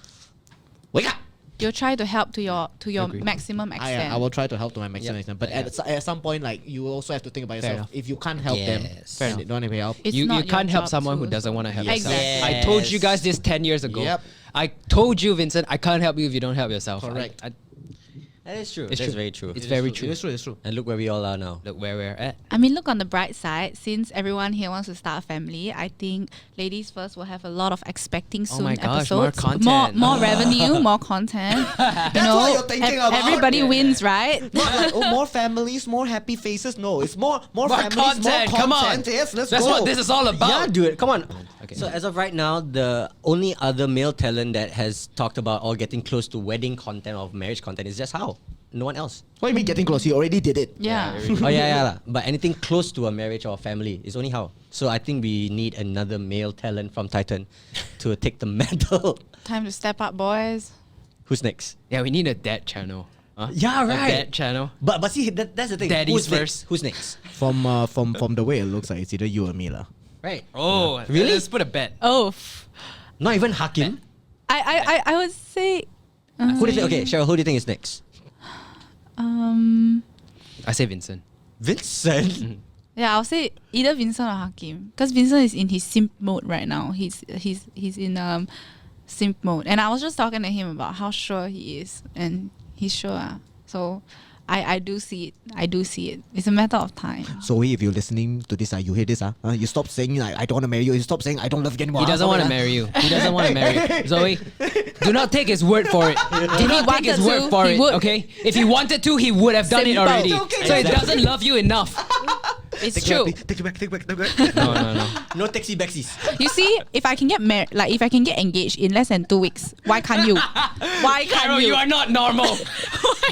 S3: wake up.
S4: You'll try to help to your
S2: Agree.
S4: maximum extent.
S3: I will try to help to my maximum
S1: Yep.
S3: extent, but at some point, like you also have to think about
S2: Fair
S3: yourself.
S2: enough.
S3: If you can't help them,
S1: Yes.
S2: Fair
S3: they
S2: enough.
S3: don't want to help.
S4: It's
S2: you
S4: not your
S2: can't help
S4: job
S2: someone
S4: to-
S2: who doesn't want to help
S1: Yes.
S2: yourself.
S4: Exactly.
S2: I told you guys this 10 years ago.
S3: Yep.
S2: I told you, Vincent, I can't help you if you don't help yourself.
S3: Correct.
S1: That is true.
S2: It's
S1: That's
S2: true.
S1: very true.
S2: It's very true.
S3: It's true. It's true.
S1: And look where we all are now.
S2: Look where we're at.
S4: I mean, look on the bright side. Since everyone here wants to start a family, I think Ladies First will have a lot of expecting
S2: Oh
S4: soon
S2: my gosh, more
S4: episodes.
S2: content.
S4: more revenue, more content.
S3: That's what you're thinking about.
S4: Everybody wins, right?
S3: Not like more families, more happy faces. No, it's more families,
S2: content.
S3: more
S2: Come on.
S3: content. Yes, let's
S2: That's
S3: go.
S2: what this is all about.
S1: Yeah, dude. Come on.
S2: Okay.
S1: So as of right now, the only other male talent that has talked about or getting close to wedding content or marriage content is JianHao. No one else.
S3: What do you mean getting close? He already did it.
S4: Yeah.
S1: Oh yeah, lah. But anything close to a marriage or a family is only how. So I think we need another male talent from Titan to take the mantle.
S4: Time to step up, boys.
S1: Who's next?
S2: Yeah, we need a dad channel. Huh?
S1: Yeah,
S2: A
S1: right.
S2: dad channel.
S1: But see, that's the thing.
S2: Daddy's
S1: Who's next?
S2: first.
S1: Who's next?
S3: From the way it looks like, it's either you or me lah.
S1: Right.
S2: Oh,
S1: Really?
S2: Let's put a bet.
S4: Oh,
S1: Not even Hakim.
S4: I would say.
S1: Who do you think? Okay, Cheryl. Who do you think is next?
S2: I say Vincent.
S1: Vincent.
S4: Yeah, I'll say either Vincent or Hakim, because Vincent is in his simp mode right now. He's in simp mode, and I was just talking to him about how sure he is, and he's sure. So I do see it. I do see it. It's a matter of time.
S3: So if you're listening to this, you hear this, you stop saying like I don't want to marry you. You stop saying I don't love you anymore.
S2: He doesn't want to marry you. He doesn't want to marry you. Zoe, do not take his word for it. Do not take his
S4: wanted
S2: word
S4: to,
S2: for
S4: he
S2: it,
S4: would.
S2: okay? If he wanted to, he would have done it
S4: Simple.
S2: already.
S3: It's okay.
S2: So he doesn't love you enough.
S4: It's true.
S3: Take it back.
S2: No.
S1: No taxi backsies.
S4: You see, if I can get married, like if I can get engaged in less than 2 weeks, why can't you? Why can't
S2: Carol,
S4: you?
S2: you are not normal.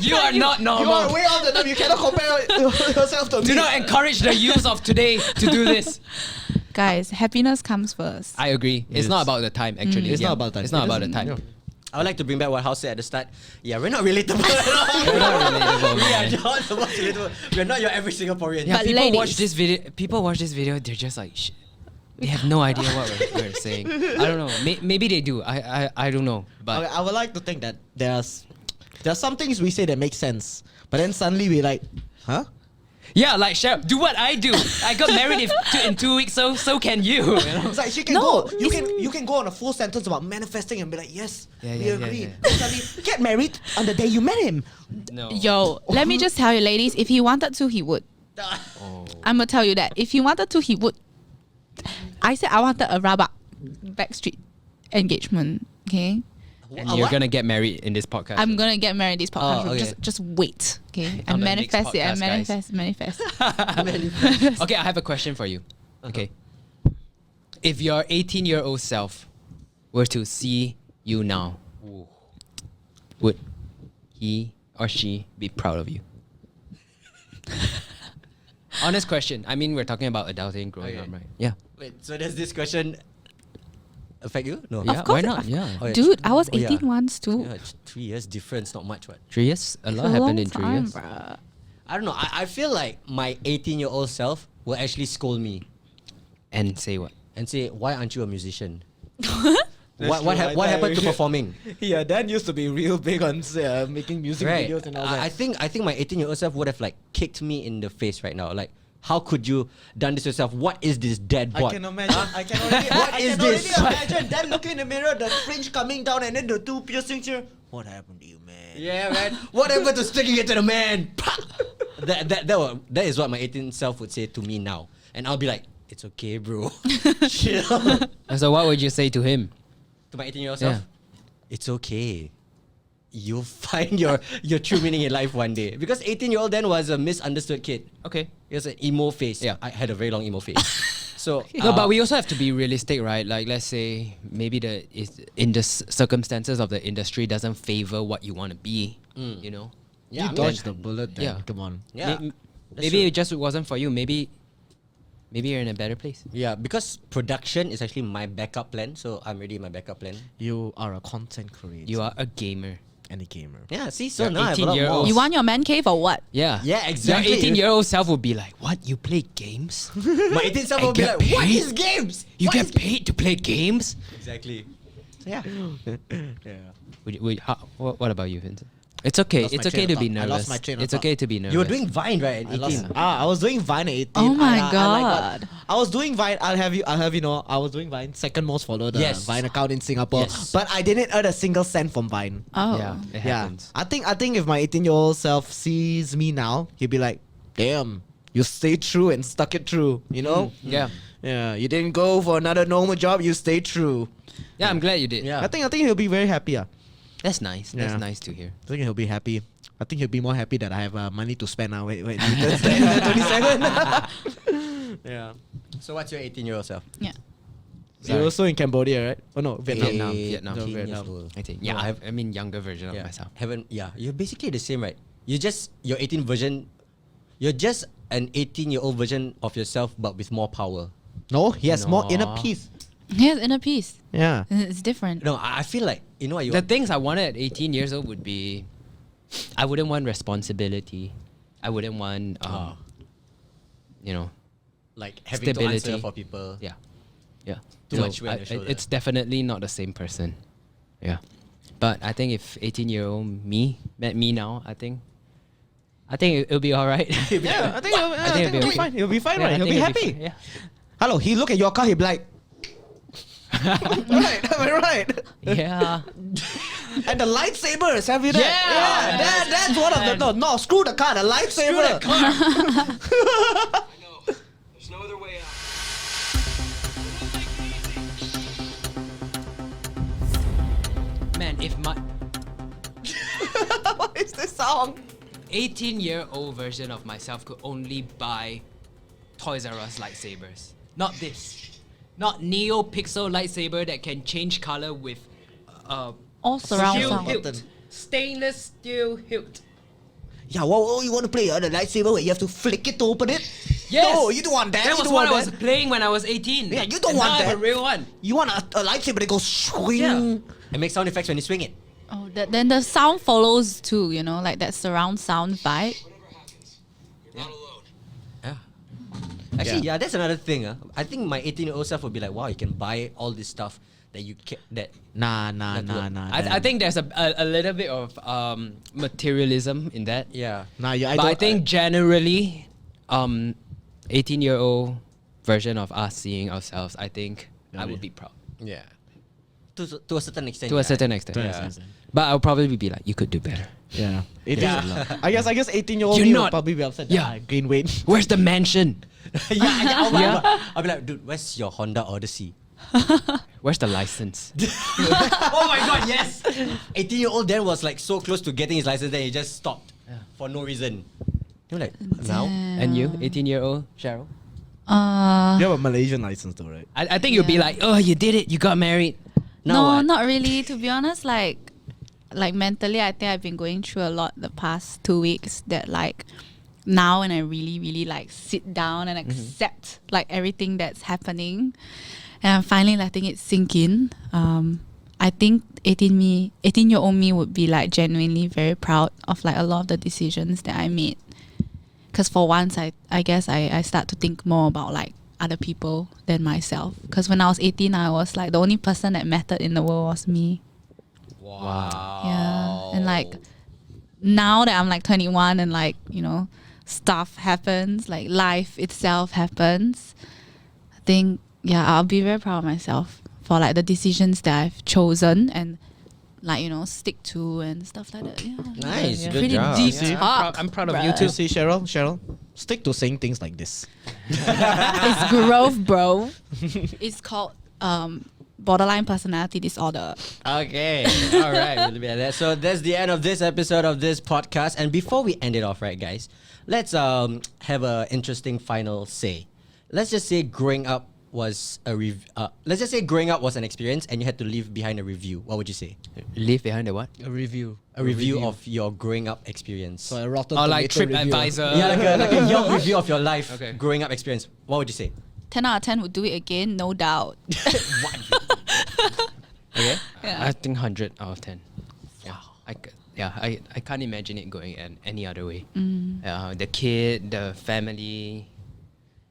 S2: You are not
S3: You are
S2: normal.
S3: way off the numb. You cannot compare yourself to me.
S2: Do not encourage the youth of today to do this.
S4: Guys, happiness comes first.
S2: I agree. It's not about the time, actually.
S3: It's not about time.
S2: It's not
S3: It
S2: about the
S3: doesn't-
S2: time.
S3: yeah.
S1: I would like to bring back what House said at the start. Yeah, we're not relatable.
S2: We're not relatable,
S1: We are
S2: man.
S1: not the most relatable. We're not your every Singaporean.
S2: Yeah,
S4: But
S2: people
S4: ladies-
S2: watch this video. People watch this video. They're just like, shit. They have no idea what we're saying. I don't know. Maybe they do. I don't know. But
S3: Okay, I would like to think that there's some things we say that make sense, but then suddenly we like, huh?
S2: yeah, like Cheryl, do what I do. I got married in 2 weeks, so can you. You know?
S3: It's like she can
S4: No,
S3: go. You can go on a full sentence about manifesting and be like, yes,
S2: Yeah,
S3: we
S2: yeah,
S3: agree.
S2: yeah.
S3: Then suddenly, get married on the day you met him.
S2: No.
S4: Yo, let me just tell you, ladies, if he wanted to, he would.
S2: Oh.
S4: I'm gonna tell you that. If he wanted to, he would. I said I wanted a rabak backstreet engagement. Okay,
S2: And you're gonna get married in this podcast.
S4: I'm gonna get married this podcast.
S1: Oh, okay.
S4: Just wait. Okay,
S2: On
S4: and
S2: the next
S4: manifest it. And
S2: podcast,
S4: manifest.
S2: Okay, I have a question for you. Okay. If your 18-year-old self were to see you now, would he or she be proud of you? Honest question. I mean, we're talking about adulting, growing
S1: Okay.
S2: up, right? Yeah.
S1: Wait, so does this question affect you? No.
S2: Yeah,
S4: course
S2: why not?
S4: it-
S2: Yeah.
S1: Oh, yeah.
S4: Dude, I was
S1: Oh, yeah.
S4: 18 once too.
S1: Yeah, it's 3 years difference, not much. What?
S2: 3 years? A lot
S4: It's a
S2: happened
S4: long
S2: in 3
S4: time,
S2: years.
S4: bruh.
S1: I don't know. I feel like my 18-year-old self will actually scold me
S2: And say what?
S1: and say, "Why aren't you a musician?
S3: That's
S1: What
S3: true.
S1: what happened to performing?"
S3: Yeah, Dan used to be real big on making music
S1: Right.
S3: videos and all that.
S1: I think my 18-year-old self would have like kicked me in the face right now. Like, how could you done this yourself? What is this dead
S3: I
S1: bot?
S3: can imagine. I can already.
S1: What
S3: I
S1: is
S3: can
S1: this?
S3: already imagine Dan looking in the mirror, the fringe coming down, and then the two piercings here. What happened to you, man?
S1: Yeah, man. What happened to sticking it to the man? That is what my 18 self would say to me now, and I'll be like, "It's okay, bro. Chill."
S2: So what would you say to him?
S1: To my 18-year-old self,
S2: Yeah.
S1: it's okay. You'll find your true meaning in life one day. Because 18-year-old then was a misunderstood kid.
S2: Okay.
S1: He was an emo face.
S2: Yeah.
S1: I had a very long emo face. So
S2: No, but we also have to be realistic, right? Like, let's say maybe circumstances of the industry doesn't favor what you want to be. You know.
S1: yeah, I
S3: You
S1: mean,
S3: dodged the bullet, Dan.
S2: Yeah.
S3: Come on.
S1: yeah.
S2: Maybe it just wasn't for you. Maybe you're in a better place.
S1: Yeah, because production is actually my backup plan. So I'm ready in my backup plan.
S3: You are a content creator.
S2: You are a gamer.
S3: and a gamer.
S1: Yeah, see, so
S2: You're
S1: now I have a lot
S2: 18-year-old.
S1: more.
S4: You want your man cave or what?
S2: Yeah.
S1: Yeah, exactly.
S2: Your 18-year-old self would be like, "What? You play games?
S1: My 18 self
S2: And
S1: will be
S2: get
S1: like, "What
S2: paid?
S1: is games?
S2: You
S1: What
S2: get
S1: is
S2: paid to play games?"
S1: Exactly.
S3: Yeah. yeah.
S2: What about you, Vincent? It's okay.
S3: Lost my
S2: It's okay
S3: train
S2: to
S3: of
S2: be
S3: thought. I
S2: nervous.
S3: lost my train of
S2: It's
S3: thought.
S2: okay to be nervous.
S1: You were doing Vine, right? At 18.
S3: I was doing Vine at 18.
S4: Oh my
S3: I
S4: God.
S3: I was doing Vine. I'll have you know. I was doing Vine, second most followed
S1: Yes.
S3: Vine account in Singapore.
S1: Yes.
S3: But I didn't earn a single cent from Vine.
S4: Oh.
S2: Yeah, it
S3: Yeah.
S2: happens.
S3: I think if my 18-year-old self sees me now, he'll be like, "Damn, you stayed true and stuck it through." You know?
S2: Yeah.
S3: Yeah. You didn't go for another normal job. You stayed true.
S2: Yeah, I'm glad you did.
S1: Yeah.
S3: I think he'll be very happy.
S2: That's nice. That's
S3: Yeah.
S2: nice to hear.
S3: I think he'll be happy. I think he'll be more happy that I have money to spend now. Wait, he turns 27. Yeah.
S1: So what's your 18-year-old self?
S4: Yeah.
S3: You're also in Cambodia, right? Oh no, Vietnam.
S2: Vietnam.
S3: No,
S1: 18 years
S3: Vietnam.
S1: old.
S2: I think. Yeah,
S1: No,
S2: I mean younger version of
S1: Yeah.
S2: myself.
S1: You're basically the same, right? You're just your 18 version. You're just an 18-year-old version of yourself, but with more power.
S3: No, he has more
S2: No.
S3: inner peace.
S4: Yes, inner peace.
S3: Yeah.
S4: It's different.
S1: No, I feel like you know what you
S2: The
S1: want?
S2: things I wanted at 18 years old would be, I wouldn't want responsibility. I wouldn't want, you know,
S1: Like having to
S2: stability.
S1: answer for people.
S2: yeah, yeah.
S1: Too much weight on your shoulder.
S2: It's definitely not the same person. Yeah, but I think if 18-year-old me met me now, I think it'll be all right.
S3: Yeah, I think
S2: it'll
S3: he'll be fine. He'll be fine,
S2: Yeah,
S3: right?
S2: I
S3: He'll
S2: think
S3: be
S2: it'll
S3: happy.
S2: fine, yeah.
S3: Hello, he look at your car, he'll be like, right, am I right?
S2: Yeah.
S3: And the lightsabers, have you that?
S2: Yeah.
S3: That's one of the no, screw the car, the lightsaber.
S5: There's no other way out.
S2: Man, if my
S3: What is this song?
S2: 18-year-old version of myself could only buy Toys R Us lightsabers. Not this. Not Neo Pixel lightsaber that can change color with
S4: All surround
S2: steel
S4: sound.
S2: hilt. Stainless steel hilt.
S3: Yeah, what you want to play? The lightsaber where you have to flick it to open it?
S2: Yes.
S3: No, you don't want that.
S2: That
S3: You
S2: was
S3: don't
S2: what I
S3: want
S2: was
S3: that.
S2: playing when I was 18.
S3: Yeah, you don't
S2: And
S3: want
S2: now I have
S3: that.
S2: a real one.
S3: You want a lightsaber that goes swing.
S2: Yeah.
S1: It makes sound effects when you swing it.
S4: Oh, then the sound follows too, you know, like that surround sound vibe.
S5: Whatever happens, you're not alone.
S1: Yeah. Actually, yeah, that's another thing. I think my 18-year-old self would be like, wow, you can buy all this stuff that you can that.
S3: Nah.
S2: I think there's a little bit of materialism in that.
S1: Yeah.
S3: Nah,
S2: But I think generally, 18-year-old version of us seeing ourselves, I think I would be proud.
S1: Yeah. To a certain extent.
S2: To a
S1: yeah.
S2: certain extent.
S3: To an
S2: Yeah.
S3: extent.
S2: But I'll probably be like, you could do better.
S3: Yeah.
S1: Yeah.
S3: I guess 18-year-old
S2: You're
S3: me
S2: not-
S3: would probably be upset.
S2: Yeah.
S3: I gain weight.
S2: Where's the mansion?
S1: Oh my
S2: Yeah.
S1: God. I'll be like, dude, where's your Honda Odyssey?
S2: Where's the license?
S1: Oh my God, yes. 18-year-old then was like so close to getting his license, then he just stopped for no reason. You're like, now?
S2: And you, 18-year-old Cheryl?
S3: You have a Malaysian license though, right?
S2: I think you'll be like, oh, you did it. You got married.
S1: Now
S4: No,
S1: what?
S4: not really. To be honest, like mentally, I think I've been going through a lot the past 2 weeks. That like now, and I really, really like sit down and accept like everything that's happening, and I'm finally letting it sink in. I think 18-year-old me would be like genuinely very proud of like a lot of the decisions that I made. Because for once, I guess I start to think more about like other people than myself. Because when I was 18, I was like the only person that mattered in the world was me.
S1: Wow.
S4: Yeah. And like now that I'm like 21 and like, you know, stuff happens, like life itself happens, I think, yeah, I'll be very proud of myself for like the decisions that I've chosen and like, you know, stick to and stuff like that. Yeah.
S1: Nice,
S4: Yeah.
S1: good
S4: Pretty
S1: job.
S4: deep
S2: Yeah,
S4: talk.
S2: I'm proud of
S4: bruh.
S2: you too.
S3: See, Cheryl, stick to saying things like this.
S4: It's growth, bro. It's called borderline personality disorder.
S1: Okay. All right. We'll be at that. So that's the end of this episode of this podcast. And before we end it off, right, guys, let's have a interesting final say. Let's just say growing up was let's just say growing up was an experience and you had to leave behind a review. What would you say?
S2: Leave behind the what?
S3: A review.
S1: A review of your growing up experience.
S3: So a rotten
S2: Or like
S3: tomato review.
S2: TripAdvisor.
S1: yeah, like a Yelp review of your life,
S2: Okay.
S1: growing up experience. What would you say?
S4: 10 out of 10 would do it again, no doubt.
S1: Okay.
S4: Yeah.
S2: I think 100 out of 10. I can't imagine it going any other way. The kid, the family,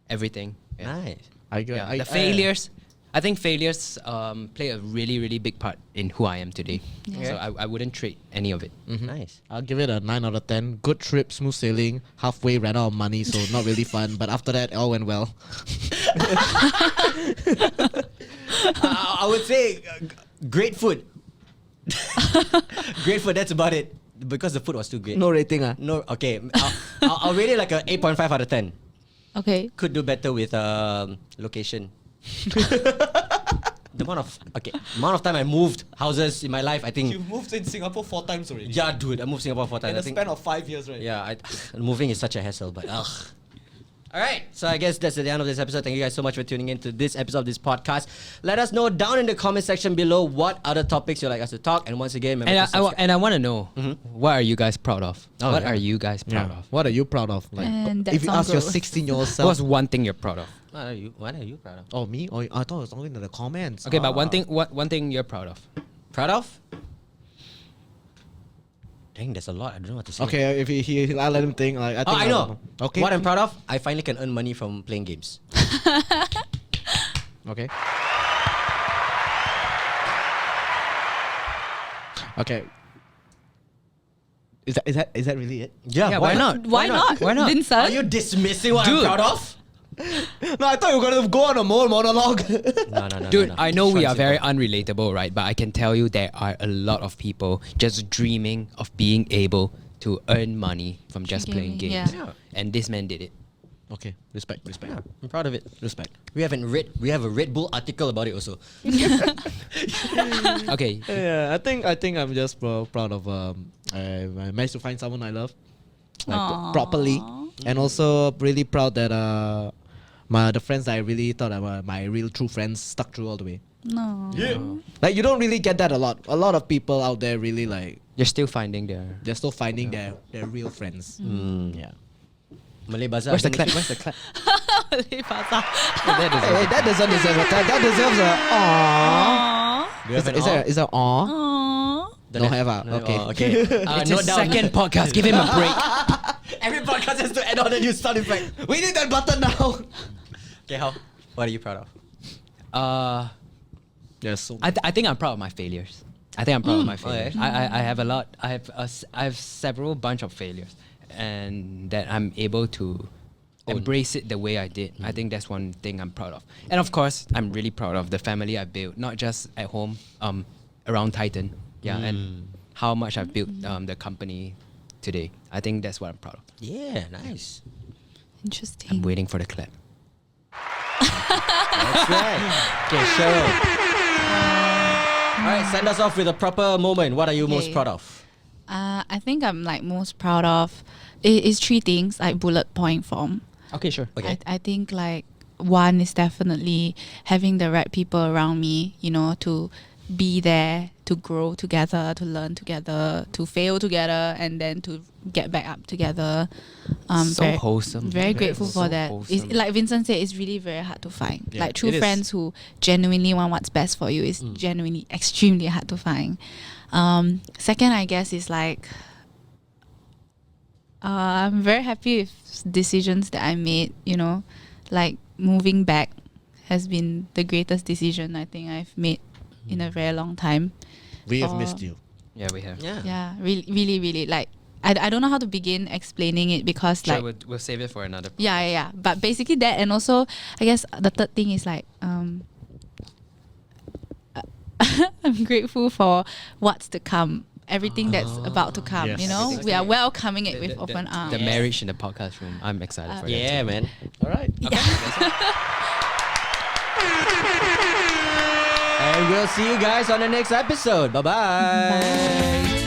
S2: everything. Yeah.
S1: Nice.
S2: The failures. I think failures play a really, really big part in who I am today.
S4: Yeah.
S2: So I wouldn't trade any of it.
S1: Nice.
S3: I'll give it a 9 out of 10. Good trip, smooth sailing. Halfway ran out of money, so not really fun. But after that, all went well.
S1: I would say great food. Great food. That's about it. Because the food was too great.
S3: No rating,
S1: No. Okay. I'll rate it like a 8.5 out of 10.
S4: Okay.
S1: Could do better with location. The amount of time I moved houses in my life, I think.
S3: moved in Singapore 4 times already.
S1: Yeah, dude, I moved Singapore 4 times. I think.
S3: of 5 years, right?
S1: Yeah, moving is such a hassle, but ugh. All right, so I guess that's the end of this episode. Thank you guys so much for tuning in to this episode of this podcast. Let us know down in the comment section below what other topics you'd like us to talk. And once again, remember to subscribe.
S2: I want to know, what are you guys proud of?
S1: Oh,
S2: What
S1: yeah.
S2: are you guys proud of?
S3: What are you proud of? Like,
S4: And
S3: if you
S4: that's
S3: ask your
S4: on growth.
S3: 16-year-old self.
S2: What's one thing you're proud of?
S1: What are you proud of?
S3: Oh, me? Oh, I thought it was only in the comments.
S2: Okay, but one thing you're proud of.
S1: Proud of? Dang, there's a lot. I don't know what to say.
S3: Okay, if I'll let him think. Like, I think
S1: I know.
S3: Okay.
S1: What I'm proud of, I finally can earn money from playing games.
S3: Okay. Okay. Is that really it?
S2: Yeah, why not?
S4: Why not?
S2: Why not?
S4: Vincent?
S1: Are you dismissing what I'm
S2: Dude.
S1: proud of?
S3: No, I thought you were gonna go on a more monologue.
S1: No.
S2: Dude,
S1: no.
S2: I know we
S1: Short
S2: are
S1: and
S2: very
S1: simple.
S2: unrelatable, right? But I can tell you there are a lot of people just dreaming of being able to earn money from just playing
S4: Gaming,
S2: games.
S4: yeah.
S2: And this man did it.
S3: Okay, respect.
S1: Yeah, I'm proud of it.
S3: Respect.
S1: We have a Red Bull article about it also.
S2: Okay.
S3: Yeah, I think I'm just proud of I managed to find someone I love, like
S4: Aww.
S3: properly, and also really proud that the friends that I really thought were my real true friends stuck through all the way.
S4: No.
S3: Like you don't really get that a lot. A lot of people out there really like
S2: You're still finding their...
S3: they're still finding their real friends. Yeah.
S1: Malay Bazaar.
S2: Where's the clap? Where's the clap?
S4: Malay Bazaar.
S3: Hey, that doesn't deserve a clap. That deserves a aww.
S4: Aww.
S1: Do you have an
S3: Is there aww?
S4: Aww.
S3: No have
S1: No,
S3: okay.
S1: oh, okay.
S2: It's
S1: Note
S2: his
S1: down.
S2: second podcast. Give him a break.
S1: Every podcast has to add on a new sound effect.
S3: We need that button now.
S1: Okay, how? What are you proud of?
S3: Yes. So
S2: I think I'm proud of my failures. I think I'm proud of my
S1: okay.
S2: failures. I have a lot. I have several bunch of failures, and that I'm able to embrace it the way I did. I think that's one thing I'm proud of. And of course, I'm really proud of the family I built, not just at home, around Titan. Yeah, and how much I've built the company today. I think that's what I'm proud of.
S1: Yeah, nice.
S4: Interesting.
S2: I'm waiting for the clap.
S1: That's right. Okay, Cheryl. All right, send us off with a proper moment. What are you most
S4: Okay.
S1: proud of?
S4: I think I'm like most proud of is three things like bullet point form.
S2: Okay, sure.
S1: Okay.
S4: I think like one is definitely having the right people around me, you know, to be there, to grow together, to learn together, to fail together, and then to get back up together.
S2: So wholesome.
S4: Very grateful
S2: So
S4: for that. It's,
S2: wholesome.
S4: like Vincent said, it's really very hard to find.
S3: Yeah,
S4: like true
S3: it is.
S4: friends who genuinely want what's best for you is genuinely extremely hard to find. Second, I guess, is like I'm very happy with decisions that I made. You know, like moving back has been the greatest decision I think I've made in a very long time.
S3: we have
S4: for-
S3: missed you.
S2: Yeah, we have.
S1: Yeah.
S4: Yeah, really, really, really. Like I don't know how to begin explaining it because
S2: Sure,
S4: like
S2: we'll save it for another.
S4: yeah. But basically that, and also I guess the third thing is like I'm grateful for what's to come. Everything that's about to come.
S3: Yes.
S4: You know,
S3: Yes.
S4: we are welcoming it with open arms.
S2: The marriage in the podcast room. I'm excited for that.
S1: Yeah,
S2: too.
S1: man.
S3: All right.
S1: And we'll see you guys on the next episode. Bye-bye.
S4: Bye.